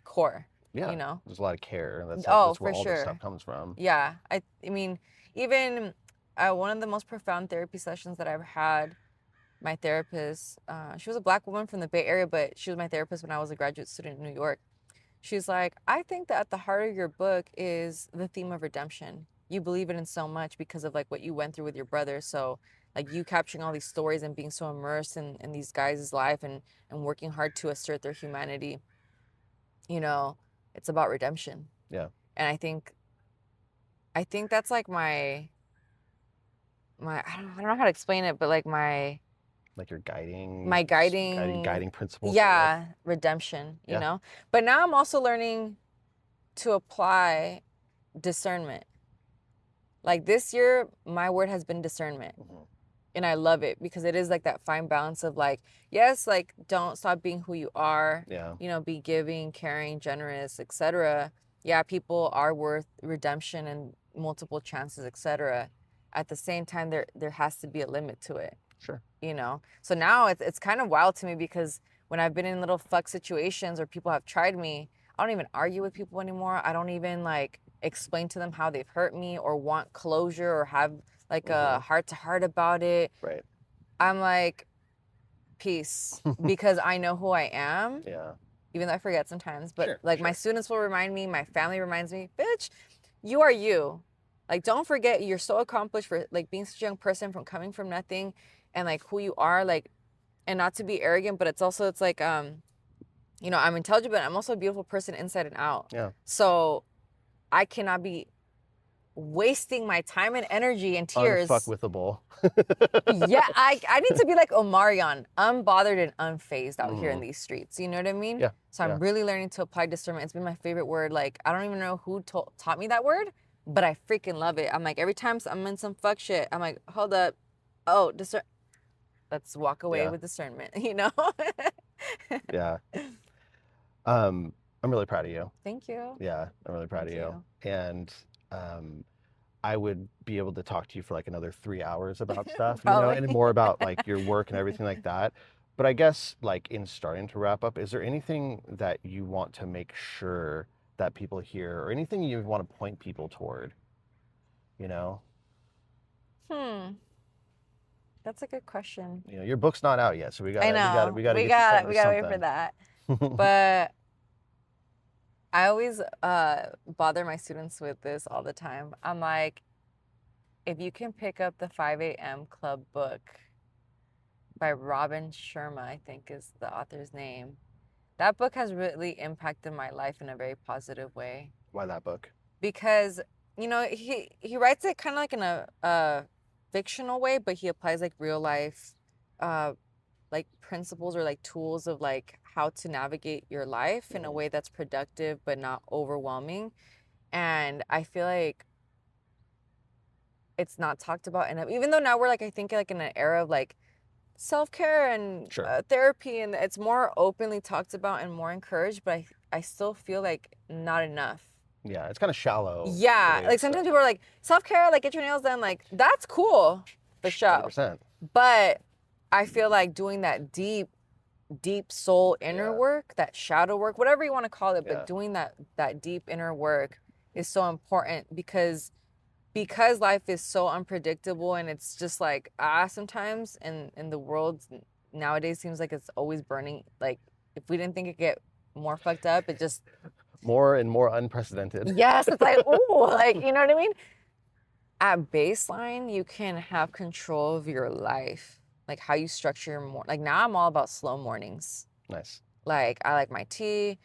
core, Yeah. you know. There's a lot of care. That's Oh, that's where for all this stuff sure. comes from. Yeah. I mean, even one of the most profound therapy sessions that I've had, my therapist, she was a Black woman from the Bay Area, but she was my therapist when I was a graduate student in New York. She's like, I think that at the heart of your book is the theme of redemption. You believe it in so much because of like what you went through with your brother. So like you capturing all these stories and being so immersed in these guys' life and working hard to assert their humanity, you know, it's about redemption. Yeah. And I think that's like my I don't know how to explain it, but like Like your my guiding principle. yeah, redemption, you Yeah. know. But now I'm also learning to apply discernment. Like this year, my word has been discernment. Mhm. And I love it because it is like that fine balance of like, yes, like don't stop being who you are. Yeah. You know, be giving, caring, generous, etc. Yeah, people are worth redemption and multiple chances, etc. At the same time, there has to be a limit to it. Sure. You know, so now it's kind of wild to me because when I've been in little fuck situations or people have tried me, I don't even argue with people anymore. I don't even like explain to them how they've hurt me or want closure or have like a heart to heart about it. Right. I'm like, peace, because I know who I am. Yeah. Even though I forget sometimes, but Sure, like my students will remind me, my family reminds me, bitch, you are you. Like, don't forget you're so accomplished for like being such a young person from coming from nothing and like who you are, like, and not to be arrogant, but it's also, it's like, you know, I'm intelligent, but I'm also a beautiful person inside and out. Yeah. So I cannot be wasting my time and energy and tears. Unfuckwithable. Yeah, I need to be like Omarion, unbothered and unfazed out here in these streets. You know what I mean? Yeah. So I'm really learning to apply discernment. It's been my favorite word. Like, I don't even know who taught me that word, but I freaking love it. I'm like, every time I'm in some fuck shit, I'm like, hold up. Oh, let's walk away with discernment, you know? Yeah. I'm really proud of you. Thank you. Yeah, I'm really proud of you. And I would be able to talk to you for like another 3 hours about stuff, you know, and more about like your work and everything like that. But I guess like in starting to wrap up, is there anything that you want to make sure that people hear or anything you want to point people toward, you know? That's a good question. You know, your book's not out yet, so we got I know. we got to we get gotta wait for that. But I always bother my students with this all the time. I'm like, if you can pick up the 5 a.m. Club book by Robin Sharma, I think is the author's name. That book has really impacted my life in a very positive way. Why that book? Because, you know, he writes it kind of like in a fictional way, but he applies like real life like principles or like tools of like how to navigate your life in a way that's productive but not overwhelming. And I feel like it's not talked about enough, even though now we're like, I think like in an era of like self-care and therapy, and it's more openly talked about and more encouraged, but I still feel like not enough. Yeah, it's kind of shallow. Yeah, like sometimes people are like, self-care, like get your nails done, like that's cool for sure. 100%. But I feel like doing that deep soul inner work, that shadow work, whatever you want to call it, but doing that deep inner work is so important because life is so unpredictable, and it's just like sometimes in the world nowadays seems like it's always burning. Like if we didn't think it'd get more fucked up, it just more and more unprecedented. Yes, it's like, ooh, like, you know what I mean? At baseline, you can have control of your life, like how you structure your morning. Like now I'm all about slow mornings. Nice. Like I like my tea.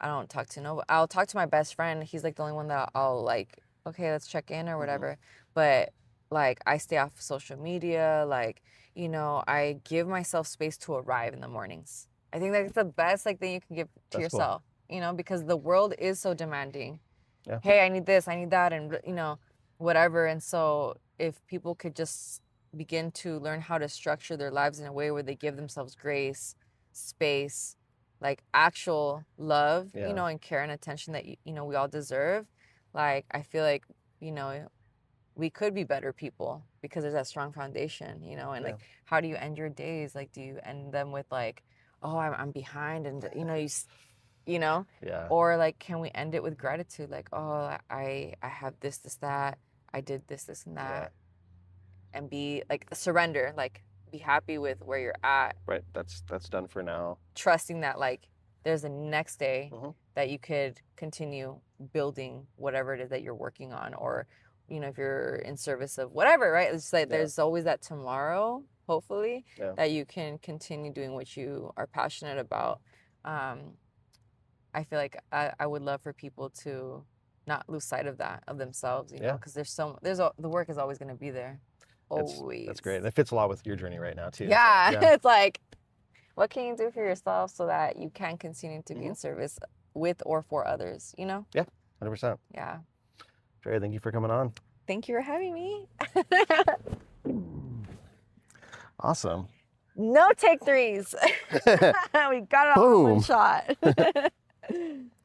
I don't talk to I'll talk to my best friend. He's like the only one that I'll like, okay, let's check in or whatever. But like I stay off social media. Like, you know, I give myself space to arrive in the mornings. I think that's the best like thing you can give to yourself. Cool. You know, because the world is so demanding. Yeah. Hey, I need this, I need that, and you know, whatever. And so if people could just begin to learn how to structure their lives in a way where they give themselves grace, space, like actual love, you know, and care and attention that, you know, we all deserve. Like, I feel like, you know, we could be better people because there's that strong foundation, you know. And like, how do you end your days? Like, do you end them with like, oh, I'm behind, and you know, you know, or like, can we end it with gratitude? Like, oh, I have this, that, I did this, and that, and be like surrender, like be happy with where you're at. Right. That's done for now. Trusting that like there's a next day that you could continue building whatever it is that you're working on, or you know, if you're in service of whatever, right? It's like there's always that tomorrow, hopefully, that you can continue doing what you are passionate about. I feel like I would love for people to not lose sight of that, of themselves, you know, because the work is always going to be there. Always. That's great. That fits a lot with your journey right now too. Yeah. So, it's like, what can you do for yourself so that you can continue to be in service with or for others, you know? Yeah, 100%. Yeah. Andrea, thank you for coming on. Thank you for having me. Awesome. No take threes. We got it all in one shot.